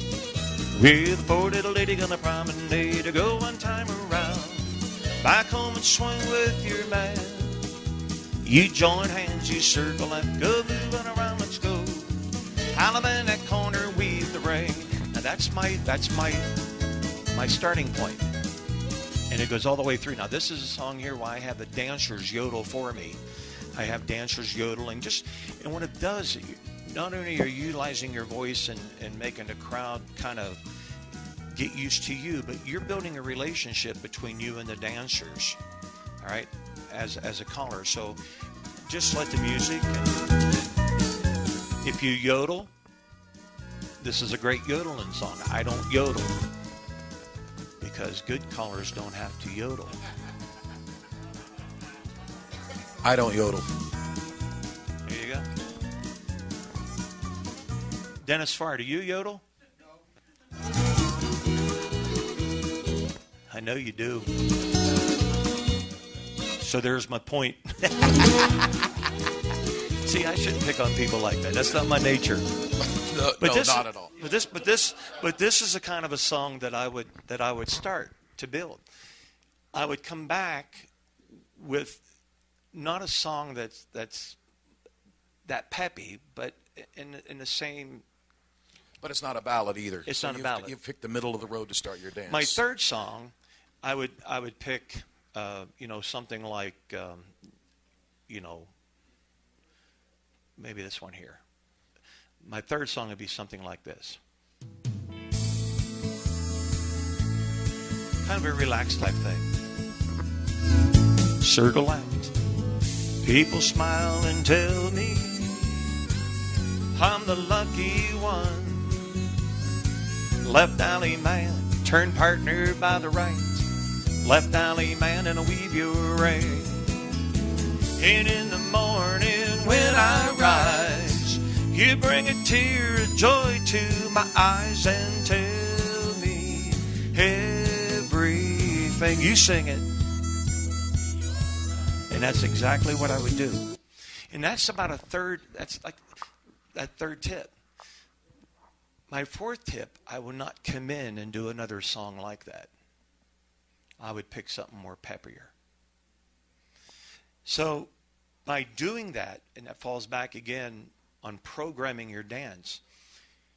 With a poor little lady gonna promenade to go one time around. Back home and swing with your man. You join hands, you circle and go moving around, let's go. I'll in that corner, weave the ring. Now that's my starting point. And it goes all the way through. Now this is a song here where I have the dancers yodel for me. I have dancers yodeling. And what it does, not only are you utilizing your voice and making the crowd kind of get used to you, but you're building a relationship between you and the dancers, all right, as a caller. So just let the music, and if you yodel, this is a great yodeling song. I don't yodel because good callers don't have to yodel. I don't yodel. There you go. Dennis Farr, do you yodel? No. I know you do. So there's my point. See, I shouldn't pick on people like that. That's not my nature. No, not at all. But this is a kind of a song that I would start to build. I would come back with not a song that's that peppy, but in the same. But it's not a ballad either. It's not a ballad. You pick the middle of the road to start your dance. My third song, I would pick, something like, maybe this one here. My third song would be something like this. Kind of a relaxed type thing. Circle out. People smile and tell me I'm the lucky one. Left alley man, turn partner by the right. Left alley man, and I'll weave your ring. And in the morning when I rise, you bring a tear of joy to my eyes and tell me everything. You sing it. And that's exactly what I would do. And that's about that's like that third tip. My fourth tip, I would not come in and do another song like that. I would pick something more peppier. So by doing that, and that falls back again on programming your dance,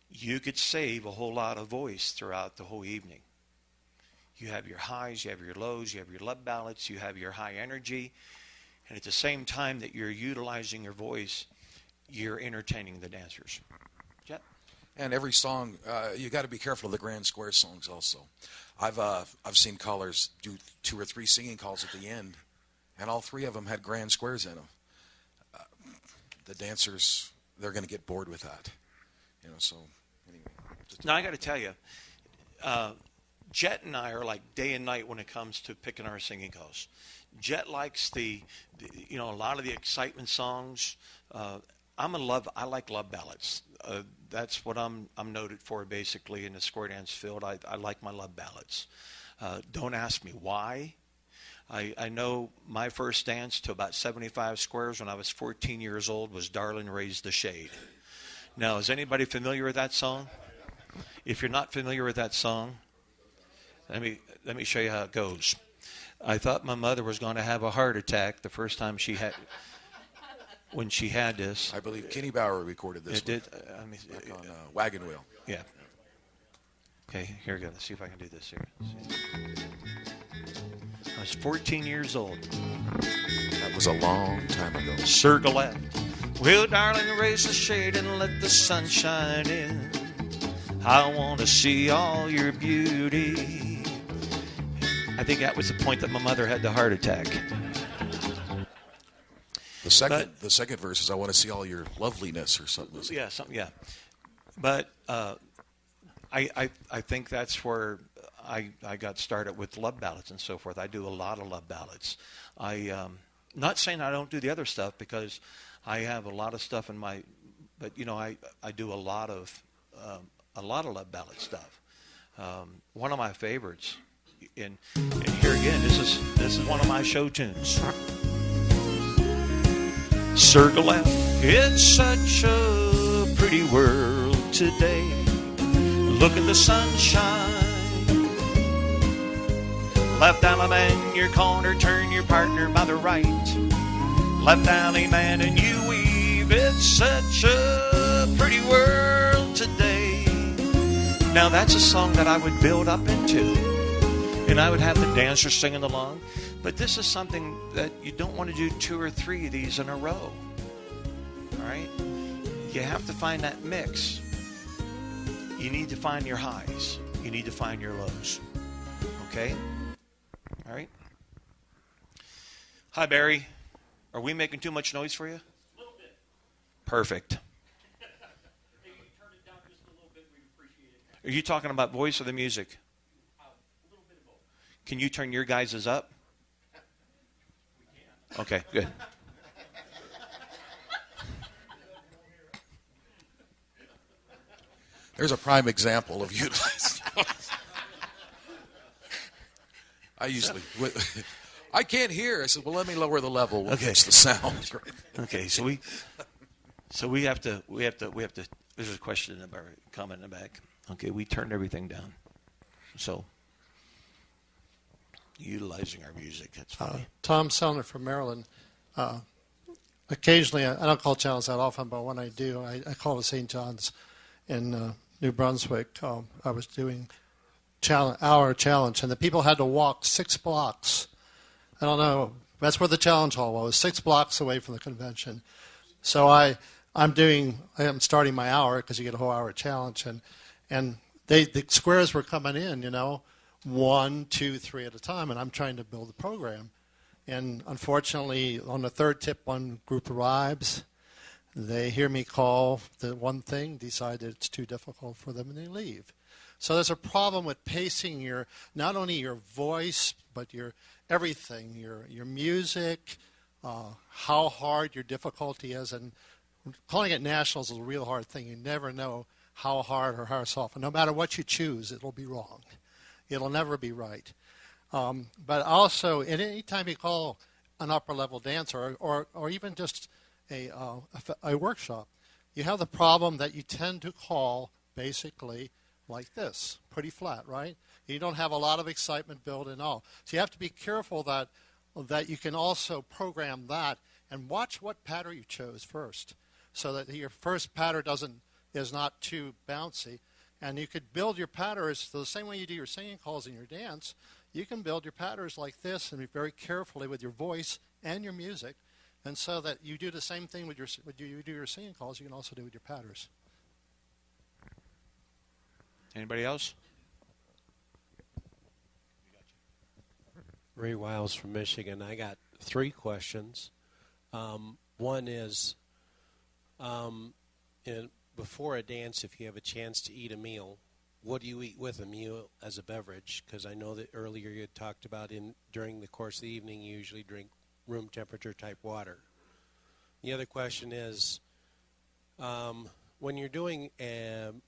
you could save a whole lot of voice throughout the whole evening. You have your highs, you have your lows, you have your love ballads, you have your high energy, and at the same time that you're utilizing your voice, you're entertaining the dancers. Jet? And every song, you got to be careful of the grand square songs also. I've seen callers do 2 or 3 singing calls at the end, and all 3 of them had grand squares in them. The dancers, they're going to get bored with that, So anyway. Now I got to tell you, Jet and I are like day and night when it comes to picking our singing calls. Jet likes a lot of the excitement songs. I like love ballads. That's what I'm noted for basically in the square dance field. I like my love ballads. Don't ask me why. I know my first dance to about 75 squares when I was 14 years old was Darling Raise the Shade. Now, is anybody familiar with that song? If you're not familiar with that song, let me show you how it goes. I thought my mother was going to have a heart attack the first time when she had this. I believe Kenny Bauer recorded this. It did. On Wagon Wheel. Yeah. Okay, here we go. Let's see if I can do this here. I was 14 years old. That was a long time ago. Circle left. Well, darling, raise the shade and let the sun shine in. I want to see all your beauty. I think that was the point that my mother had the heart attack. The second verse is I want to see all your loveliness or something. Yeah, something. Yeah, but I think that's where I got started with love ballads and so forth. I do a lot of love ballads. Not saying I don't do the other stuff because I have a lot of stuff in my, but I do a lot of love ballad stuff. One of my favorites, and here again, this is one of my show tunes. Circle left. It's such a pretty world today. Look at the sunshine. Left alley man, your corner, turn your partner by the right. Left alley man, and you weave. It's such a pretty world today. Now that's a song that I would build up into, and I would have the dancers singing along. But this is something that you don't want to do 2 or 3 of these in a row. All right? You have to find that mix. You need to find your highs. You need to find your lows. Okay? All right? Hi, Barry. Are we making too much noise for you? A little bit. Perfect. If you turn it down just a little bit, we'd appreciate it. Are you talking about voice or the music? A little bit of both. Can you turn your guys' up? Okay, good. There's a prime example of utilizing. I can't hear. I said, well, let me lower the level. We'll fix the sound. Okay, so we have to. There's a question in the back, comment in the back. Okay, we turned everything down. So utilizing our music. That's funny. Tom Sellner from Maryland. Occasionally, I don't call challenge that often, but when I do, I call to St. John's in New Brunswick. I was doing hour challenge, and the people had to walk 6 blocks. I don't know. That's where the challenge hall was, 6 blocks away from the convention. So I am starting my hour because you get a whole hour challenge, and the squares were coming in, 1, 2, 3 at a time, and I'm trying to build the program. And unfortunately, on the third tip, one group arrives. They hear me call the one thing, decide that it's too difficult for them, and they leave. So there's a problem with pacing not only your voice, but your everything, your music, how hard your difficulty is. And calling it nationals is a real hard thing. You never know how hard or how soft. And no matter what you choose, it'll be wrong. It'll never be right. But also, at any time you call an upper-level dancer or even just a workshop, you have the problem that you tend to call basically like this, pretty flat, right? You don't have a lot of excitement built in all. So you have to be careful that you can also program that and watch what pattern you chose first so that your first pattern is not too bouncy. And you could build your patterns the same way you do your singing calls in your dance. You can build your patterns like this and be very carefully with your voice and your music. And so that you do the same thing with you do your singing calls, you can also do with your patterns. Anybody else? Ray Wiles from Michigan. I got 3 questions. One is, before a dance, if you have a chance to eat a meal, what do you eat with a meal as a beverage? Because I know that earlier you had talked about during the course of the evening you usually drink room temperature type water. The other question is, when you're doing an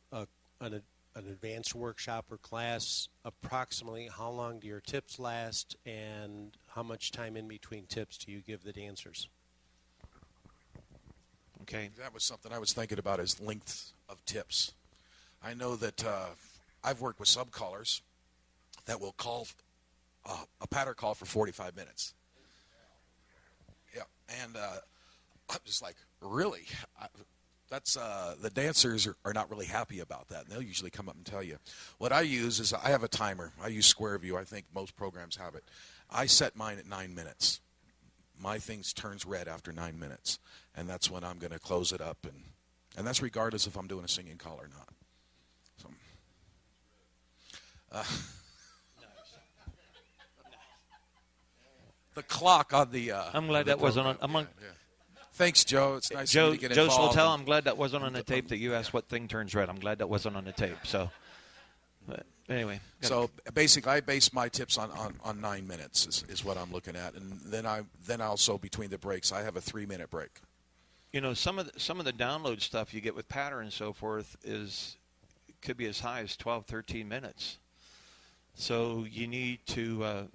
advanced workshop or class, approximately how long do your tips last, and how much time in between tips do you give the dancers? Okay. That was something I was thinking about, is length of tips. I know that I've worked with sub-callers that will call a patter call for 45 minutes. Yeah, and I'm just like, really? That's the dancers are not really happy about that, and they'll usually come up and tell you. What I use is I have a timer. I use Square View. I think most programs have it. I set mine at 9 minutes. My thing turns red after 9 minutes, and that's when I'm going to close it up, and that's regardless if I'm doing a singing call or not. So, the clock on the. I'm glad that wasn't on. Yeah. Thanks, Joe. It's nice Joe, of you to get Joe involved. Slotel, I'm glad that wasn't on the tape that you asked what thing turns red. I'm glad that wasn't on the tape. So, but anyway. So basically, I base my tips on 9 minutes is what I'm looking at, and then also between the breaks, I have a 3-minute break. You know, some of the download stuff you get with patter and so forth could be as high as 12, 13 minutes. So you need to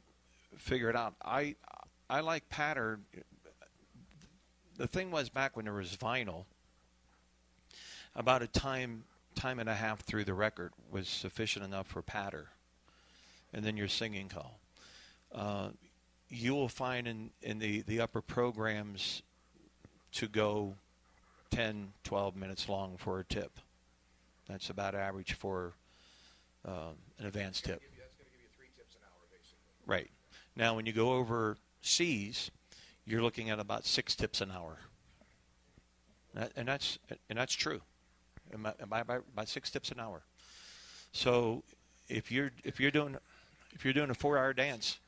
figure it out. I like patter. The thing was, back when there was vinyl, about a time and a half through the record was sufficient enough for patter, and then your singing call. You will find in the upper programs to go 10, 12 minutes long for a tip. That's about average for an advanced tip. That's going to give you 3 tips an hour, basically. Right. Now, when you go overseas, you're looking at about 6 tips an hour, and that's true. About 6 tips an hour. So if you're doing a 4-hour dance,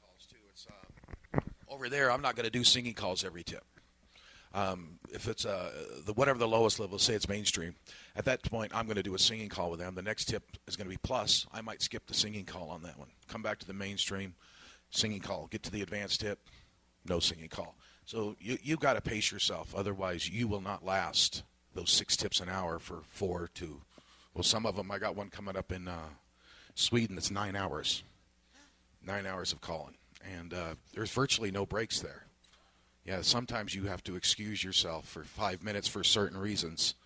over there, I'm not going to do singing calls every tip. If it's whatever the lowest level, say it's mainstream, at that point I'm going to do a singing call with them. The next tip is going to be plus. I might skip the singing call on that one. Come back to the mainstream, singing call. Get to the advanced tip, no singing call. So you've got to pace yourself. Otherwise, you will not last those 6 tips an hour for 4 to, well, some of them, I got one coming up in Sweden that's 9 hours. 9 hours of calling. And there's virtually no breaks there. Yeah, sometimes you have to excuse yourself for 5 minutes for certain reasons,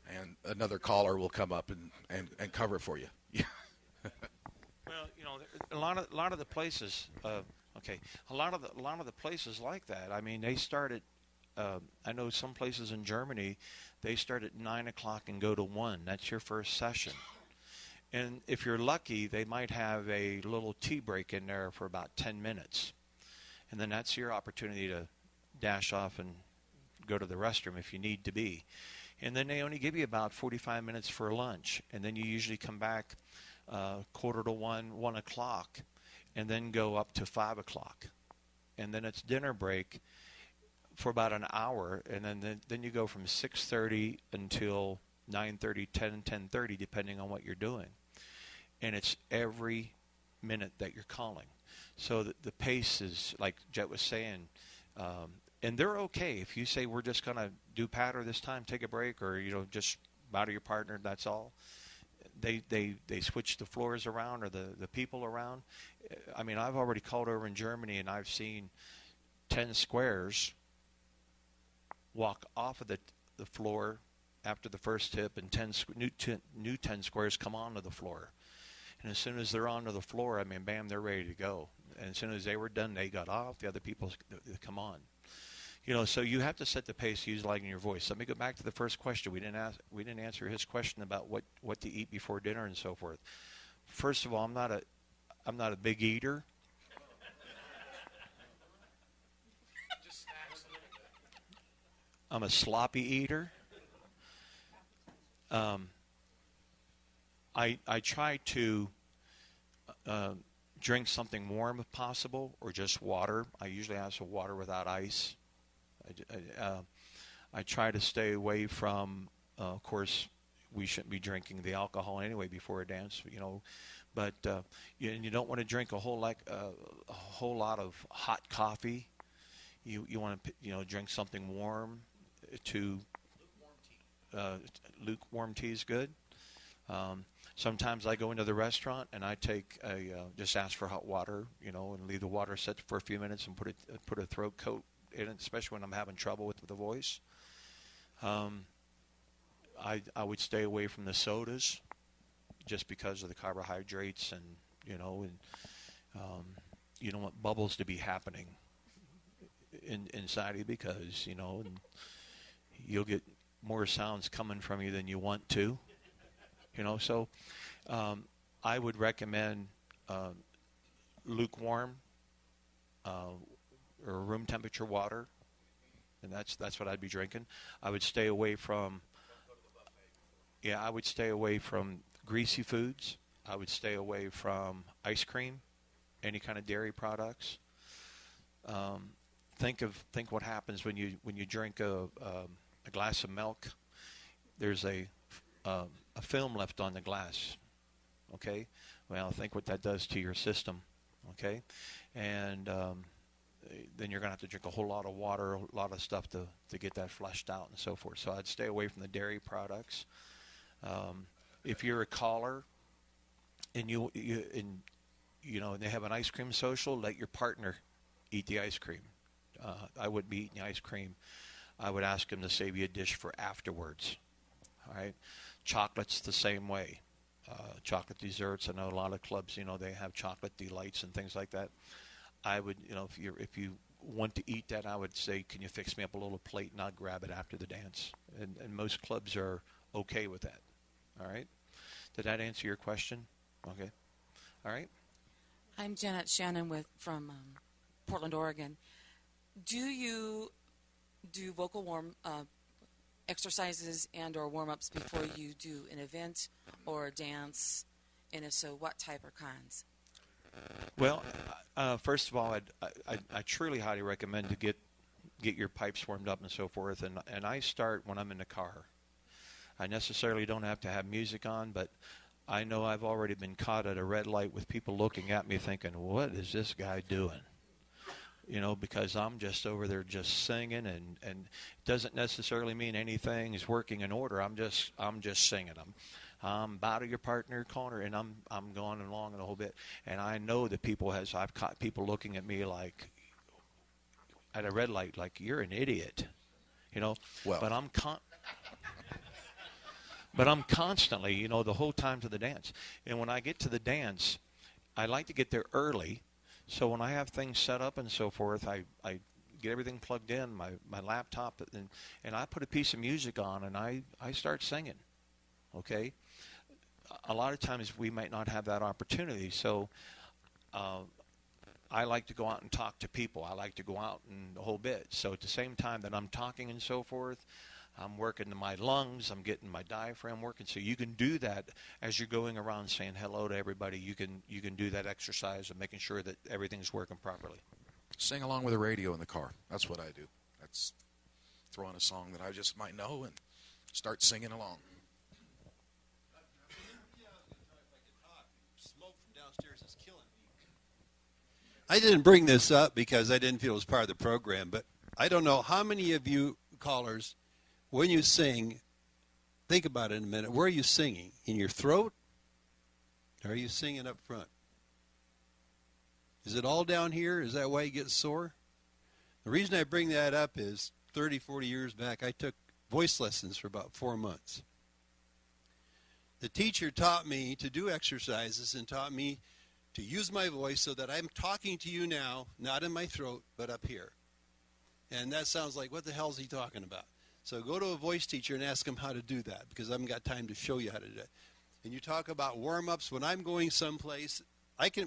and another caller will come up and cover it for you. Yeah. well, you know, a lot of the places. A lot of the places like that. I mean, they start at. I know some places in Germany, they start at 9 o'clock and go to 1. That's your first session. And if you're lucky, they might have a little tea break in there for about 10 minutes. And then that's your opportunity to dash off and go to the restroom if you need to be. And then they only give you about 45 minutes for lunch. And then you usually come back 1:45, 1 o'clock, and then go up to 5 o'clock. And then it's dinner break for about an hour. And then you go from 6:30 until 9:30, 10, 10:30, depending on what you're doing. And it's every minute that you're calling. So the pace is, like Jet was saying, and they're okay. If you say, we're just going to do patter this time, take a break, or, just bow to your partner, that's all. They switch the floors around or the people around. I mean, I've already called over in Germany, and I've seen 10 squares walk off of the floor after the first tip, and new 10 squares come onto the floor. And as soon as they're onto the floor, I mean, bam, they're ready to go. And as soon as they were done, they got off. The other people come on. So you have to set the pace utilizing your voice. Let me go back to the first question. We didn't answer his question about what to eat before dinner and so forth. First of all, I'm not a big eater. I'm a sloppy eater. I try to drink something warm if possible, or just water. I usually ask for water without ice. I try to stay away from, of course, we shouldn't be drinking the alcohol anyway before a dance, but you don't want to drink a whole lot of hot coffee. You want to drink something warm. Lukewarm tea is good. Sometimes I go into the restaurant and I take just ask for hot water, and leave the water set for a few minutes and put a throat coat in it, especially when I'm having trouble with the voice. I would stay away from the sodas just because of the carbohydrates, and you don't want bubbles to be happening inside of you, because and you'll get more sounds coming from you than you want to. So I would recommend lukewarm or room temperature water, and that's what I'd be drinking. I would stay away from greasy foods. I would stay away from ice cream, any kind of dairy products. Think what happens when you drink a glass of milk. There's a film left on the glass. Okay, well, think what that does to your system. Okay, and then you're going to have to drink a whole lot of water, a lot of stuff to get that flushed out and so forth. So I'd stay away from the dairy products. If you're a caller and they have an ice cream social, let your partner eat the ice cream. I wouldn't be eating the ice cream. I would ask him to save you a dish for afterwards. All right, chocolate's the same way. Chocolate desserts. I know a lot of clubs, they have chocolate delights and things like that. I would, if you want to eat that, I would say, can you fix me up a little plate and I'll grab it after the dance. And most clubs are okay with that. All right. Did that answer your question? Okay. All right. I'm Janet Shannon from Portland, Oregon. Do you do vocal warm exercises and or warm-ups before you do an event or a dance? And if so, what type or kinds? Well, first of all, I truly highly recommend to get your pipes warmed up and so forth. And I start when I'm in the car. I necessarily don't have to have music on, but I know I've already been caught at a red light with people looking at me thinking, what is this guy doing? Because I'm just over there just singing, and it doesn't necessarily mean anything is working in order. I'm just singing them. Bow to your partner, corner, and I'm going along a whole bit. And I know that I've caught people looking at me like at a red light, like you're an idiot, Well, but I'm constantly, the whole time to the dance. And when I get to the dance, I like to get there early. So when I have things set up and so forth, I get everything plugged in, my laptop, and I put a piece of music on, and I start singing. Okay? A lot of times we might not have that opportunity. So I like to go out and talk to people. I like to go out and the whole bit. So at the same time that I'm talking and so forth, I'm working my lungs, I'm getting my diaphragm working. So you can do that as you're going around saying hello to everybody. You can do that exercise of making sure that everything's working properly. Sing along with the radio in the car. That's what I do. That's throw on a song that I just might know and start singing along. I didn't bring this up because I didn't feel it was part of the program, but I don't know how many of you callers, when you sing, think about it in a minute. Where are you singing? In your throat? Or are you singing up front? Is it all down here? Is that why you get sore? The reason I bring that up is 30, 40 years back, I took voice lessons for about 4 months. The teacher taught me to do exercises and taught me to use my voice so that I'm talking to you now, not in my throat, but up here. And that sounds like, what the hell is he talking about? So go to a voice teacher and ask him how to do that, because I haven't got time to show you how to do it. And you talk about warm-ups. When I'm going someplace,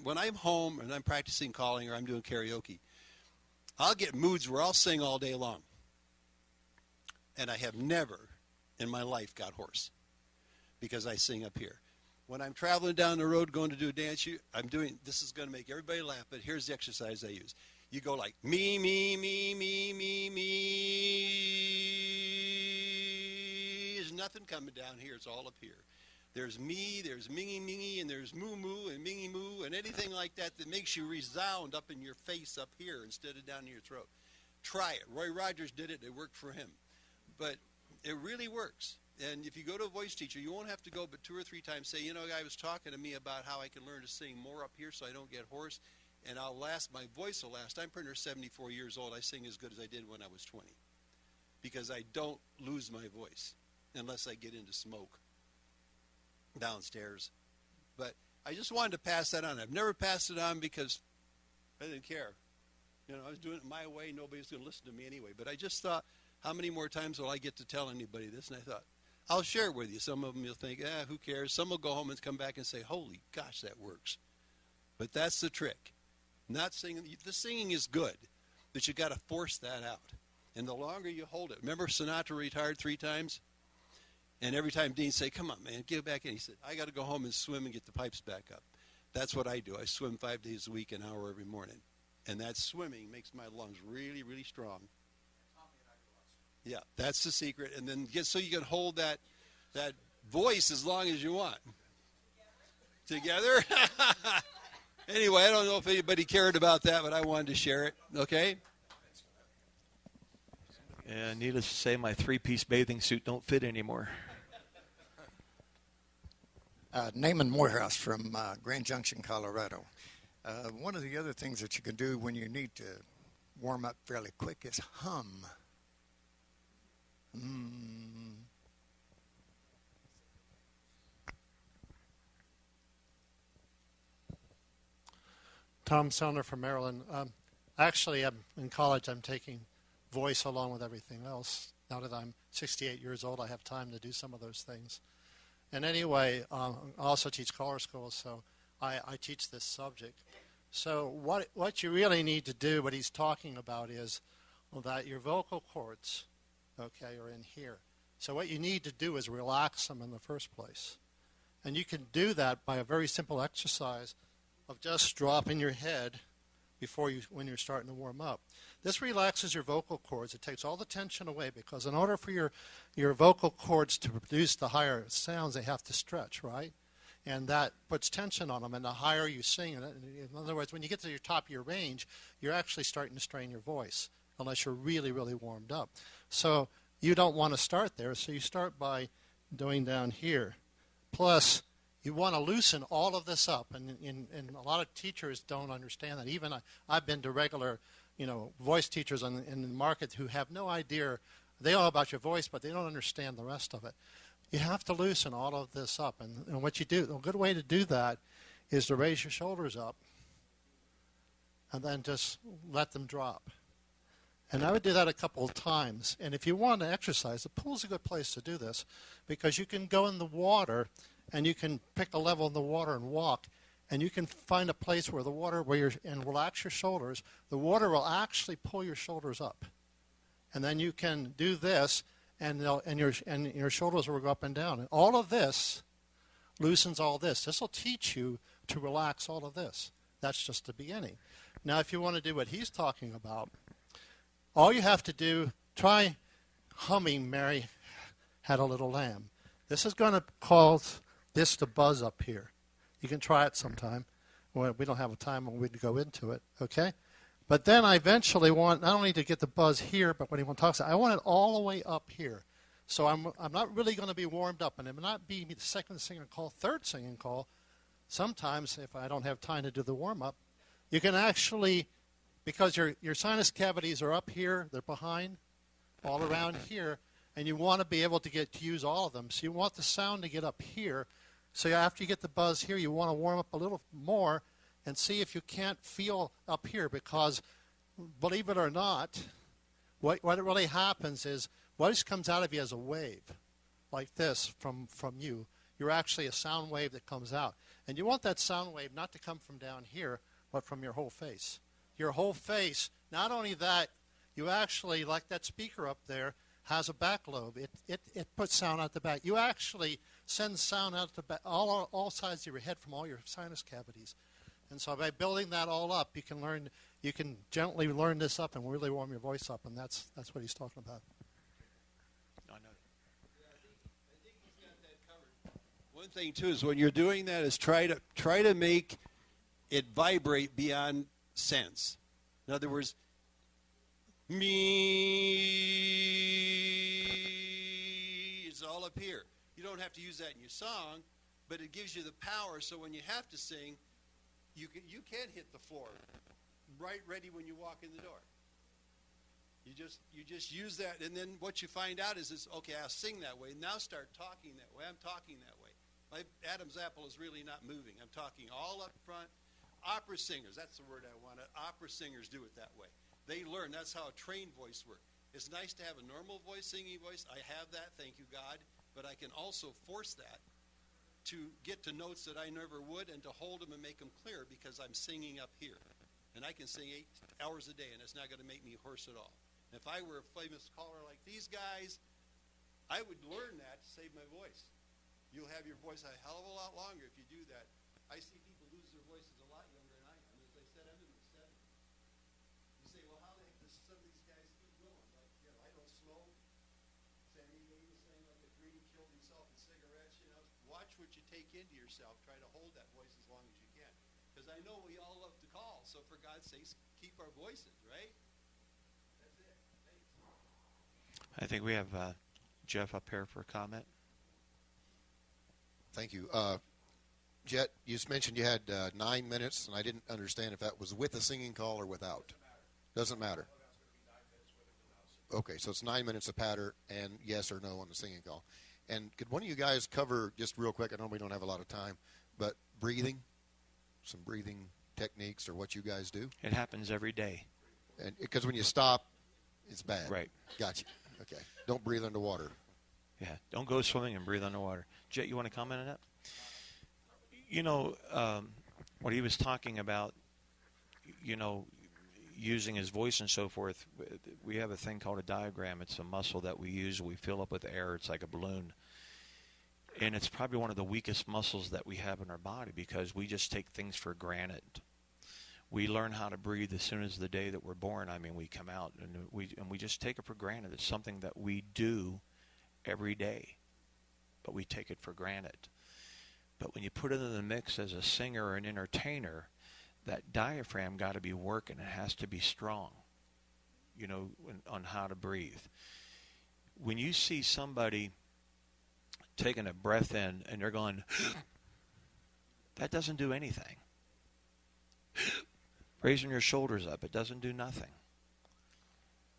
when I'm home and I'm practicing calling or I'm doing karaoke, I'll get moods where I'll sing all day long. And I have never in my life got hoarse because I sing up here. When I'm traveling down the road going to do a dance, this is going to make everybody laugh, but here's the exercise I use. You go like me, me, me, me, me, me. There's nothing coming down here. It's all up here. There's me, there's mingy, mingy, and there's moo, moo, and mingy, moo, and anything like that that makes you resound up in your face up here instead of down in your throat. Try it. Roy Rogers did it. It worked for him. But it really works. And if you go to a voice teacher, you won't have to go but 2 or 3 times. Say, a guy was talking to me about how I can learn to sing more up here so I don't get hoarse. And my voice will last. I'm pretty near 74 years old. I sing as good as I did when I was 20. Because I don't lose my voice unless I get into smoke downstairs. But I just wanted to pass that on. I've never passed it on because I didn't care. I was doing it my way. Nobody's going to listen to me anyway. But I just thought, how many more times will I get to tell anybody this? And I thought, I'll share it with you. Some of them you'll think, who cares? Some will go home and come back and say, holy gosh, that works. But that's the trick. Not singing. The singing is good, but you got to force that out. And the longer you hold it. Remember Sinatra retired 3 times? And every time Dean say, come on, man, get back in. He said, I got to go home and swim and get the pipes back up. That's what I do. I swim 5 days a week, an hour every morning. And that swimming makes my lungs really, really strong. Yeah, that's the secret. And then so you can hold that voice as long as you want. Together? Anyway, I don't know if anybody cared about that, but I wanted to share it. Okay? And needless to say, my 3-piece bathing suit don't fit anymore. Naaman Morehouse from Grand Junction, Colorado. One of the other things that you can do when you need to warm up fairly quick is hum. Tom Sellner from Maryland. Actually, I'm in college. I'm taking voice along with everything else. Now that I'm 68 years old, I have time to do some of those things. And anyway, I also teach caller school, so I teach this subject. So what you really need to do, what he's talking about is that your vocal cords, okay, are in here. So what you need to do is relax them in the first place. And you can do that by a very simple exercise of just dropping your head when you're starting to warm up. This relaxes your vocal cords. It takes all the tension away because in order for your vocal cords to produce the higher sounds, they have to stretch, right? And that puts tension on them. And the higher you sing, in other words, when you get to your top of your range, you're actually starting to strain your voice unless you're really, really warmed up. So you don't want to start there, so you start by doing down here. Plus, you want to loosen all of this up, and a lot of teachers don't understand that. Even I've been to regular, voice teachers in the market who have no idea. They know about your voice, but they don't understand the rest of it. You have to loosen all of this up, and what you do, a good way to do that is to raise your shoulders up and then just let them drop. And I would do that a couple of times. And if you want to exercise, the pool's a good place to do this because you can go in the water and you can pick a level in the water and walk, and you can find a place where the water, and relax your shoulders. The water will actually pull your shoulders up. And then you can do this, and your shoulders will go up and down. And all of this loosens all this. This will teach you to relax all of this. That's just the beginning. Now, if you want to do what he's talking about, all you have to do, try humming Mary Had a Little Lamb. This is going to cause this to buzz up here. You can try it sometime. Well, we don't have a time when we go into it, okay? But then I eventually want not only to get the buzz here, but when he talks, I want it all the way up here. So I'm not really going to be warmed up, and it may not be the second singing call, third singing call. Sometimes, if I don't have time to do the warm-up, you can actually, because your sinus cavities are up here, they're behind, all around here, and you want to be able to use all of them. So you want the sound to get up here. So after you get the buzz here, you want to warm up a little more and see if you can't feel up here, because believe it or not, what really happens is voice comes out of you as a wave, like this from you. You're actually a sound wave that comes out. And you want that sound wave not to come from down here, but from your whole face. Your whole face, not only that, you actually, like that speaker up there, has a back lobe. It puts sound out the back. You actually sends sound out to all sides of your head from all your sinus cavities. And so by building that all up, you can gently learn this up and really warm your voice up, and that's what he's talking about. I know. I think he's got that covered. One thing too is when you're doing that is try to make it vibrate beyond sense. In other words, me is all up here. You don't have to use that in your song, but it gives you the power. So when you have to sing, you can hit the floor right ready when you walk in the door. You just use that, and then what you find out is okay, I'll sing that way. Now start talking that way. I'm talking that way. My Adam's apple is really not moving. I'm talking all up front. Opera singers, that's the word I wanted. Opera singers do it that way. They learn. That's how a trained voice works. It's nice to have a normal voice, singing voice. I have that, thank you, God. But I can also force that to get to notes that I never would and to hold them and make them clear because I'm singing up here. And I can sing 8 hours a day, and it's not going to make me hoarse at all. And if I were a famous caller like these guys, I would learn that to save my voice. You'll have your voice a hell of a lot longer if you do that. I see people lose their voices a lot younger than I am. As I said, I'm in my 70s. You say, well, how the heck does some of these guys keep going? Like, I don't smoke. Sammy Davis saying like a dream killed himself in cigarettes. Watch what you take into yourself. Try to hold that voice as long as you can. Because I know we all love to call. So for God's sakes, keep our voices, right? That's it. Thanks. I think we have Jeff up here for a comment. Thank you. Jet, you just mentioned you had 9 minutes, and I didn't understand if that was with a singing call or without. Doesn't matter. Okay, so it's 9 minutes of patter and yes or no on the singing call. And could one of you guys cover, just real quick, I know we don't have a lot of time, but breathing, some breathing techniques or what you guys do? It happens every day. And because when you stop, it's bad. Right. Gotcha. Okay. Don't breathe underwater. Yeah, don't go swimming and breathe underwater. Jet, you want to comment on that? What he was talking about, using his voice and so forth, we have a thing called a diaphragm. It's a muscle that we use. We fill up with air. It's like a balloon. And it's probably one of the weakest muscles that we have in our body because we just take things for granted. We learn how to breathe as soon as the day that we're born. I mean, we come out and we just take it for granted. It's something that we do every day, but we take it for granted. But when you put it in the mix as a singer or an entertainer, that diaphragm got to be working. It has to be strong, on how to breathe. When you see somebody taking a breath in and they're going, that doesn't do anything. Raising your shoulders up, it doesn't do nothing.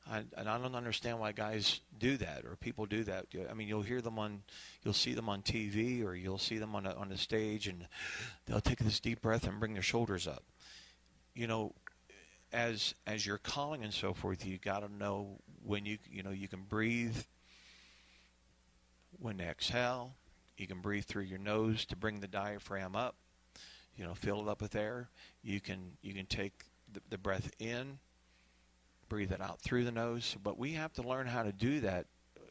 And I don't understand why guys do that or people do that. I mean, you'll see them on TV or you'll see them on the stage, and they'll take this deep breath and bring their shoulders up. As you're calling and so forth, you got to know when you can breathe when to exhale. You can breathe through your nose to bring the diaphragm up. Fill it up with air. You can take the breath in. Breathe it out through the nose, but we have to learn how to do that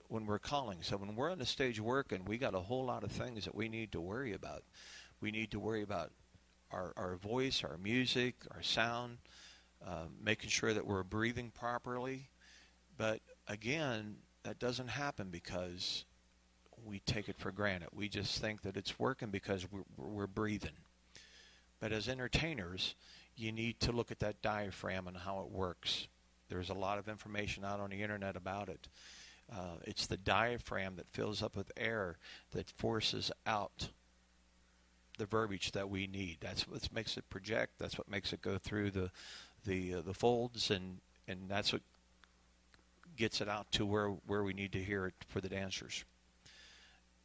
when we're calling. So when we're on the stage working, we got a whole lot of things that we need to worry about. We need to worry about our voice, our music, our sound, making sure that we're breathing properly. But again, that doesn't happen because we take it for granted. We just think that it's working because we're breathing. But as entertainers, you need to look at that diaphragm and how it works. There's a lot of information out on the internet about it. It's the diaphragm that fills up with air that forces out the verbiage that we need. That's what makes it project. That's what makes it go through the folds, and that's what gets it out to where we need to hear it for the dancers.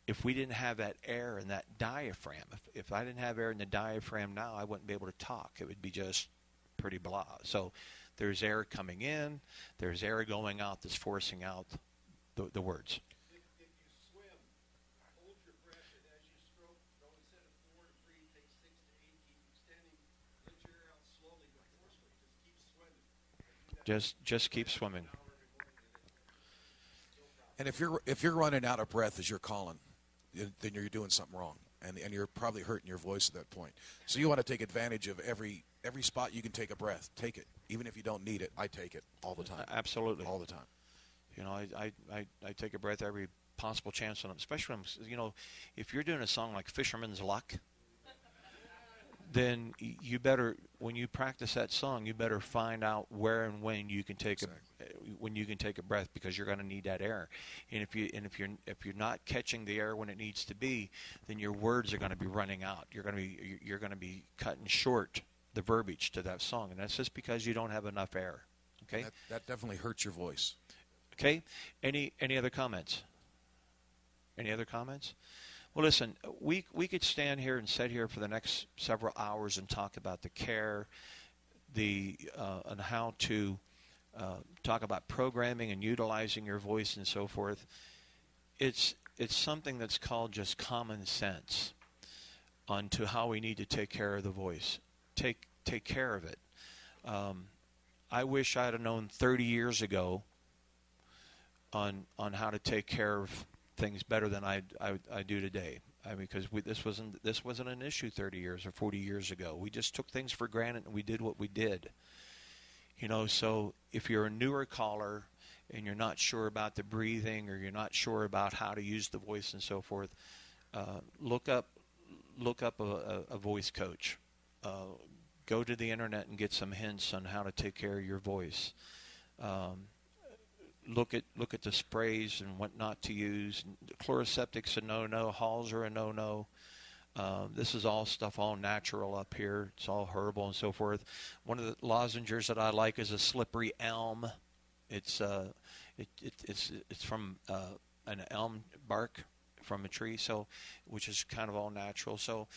If we didn't have that air in that diaphragm, if I didn't have air in the diaphragm now, I wouldn't be able to talk. It would be just pretty blah. So there's air coming in, there's air going out that's forcing out the words. If you swim, hold your breath, and as you stroke, instead of 4 to 3, take 6 to 8, keep extending, let your air out slowly but forcefully. Just keep swimming. Just keep swimming. And if you're running out of breath as you're calling, then you're doing something wrong, and you're probably hurting your voice at that point. So you want to take advantage of every spot you can take a breath. Take it, even if you don't need it. I take it all the time. Absolutely, all the time. You know, I take a breath every possible chance on it, especially when, you know, if you're doing a song like Fisherman's Luck, then you better, when you practice that song, you better find out where and when you can take a breath, because you're going to need that air. And if you're not catching the air when it needs to be, then your words are going to be running out. You're going to be cutting short the verbiage to that song, and that's just because you don't have enough air. Okay, that definitely hurts your voice. Okay, any other comments? Any other comments? Well, listen, we could stand here and sit here for the next several hours and talk about the care, and how to talk about programming and utilizing your voice and so forth. It's something that's called just common sense onto how we need to take care of the voice. Take care of it. I wish I'd have known 30 years ago on how to take care of things better than I do today. I mean, because this wasn't an issue 30 years or 40 years ago. We just took things for granted and we did what we did. You know, so if you're a newer caller and you're not sure about the breathing, or you're not sure about how to use the voice and so forth, look up a voice coach. Go to the internet and get some hints on how to take care of your voice. Look at the sprays and what not to use. Chloroseptic's a no-no. Halls are a no-no. This is all natural up here. It's all herbal and so forth. One of the lozenges that I like is a slippery elm. It's from an elm bark from a tree, which is kind of all natural. So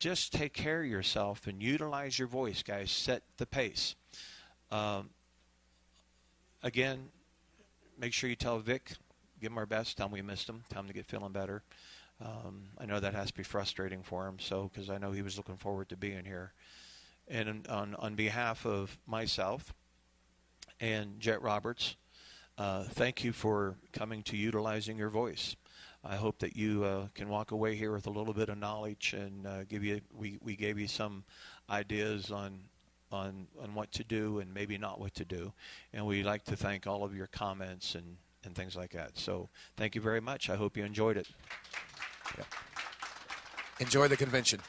just take care of yourself and utilize your voice, guys. Set the pace. Again, make sure you tell Vic, give him our best, tell him we missed him, tell him to get feeling better. I know that has to be frustrating for him, because I know he was looking forward to being here. And on behalf of myself and Jet Roberts, thank you for coming to utilizing your voice. I hope that you can walk away here with a little bit of knowledge, and we gave you some ideas on what to do and maybe not what to do. And we'd like to thank all of your comments and things like that. So thank you very much. I hope you enjoyed it. Enjoy the convention.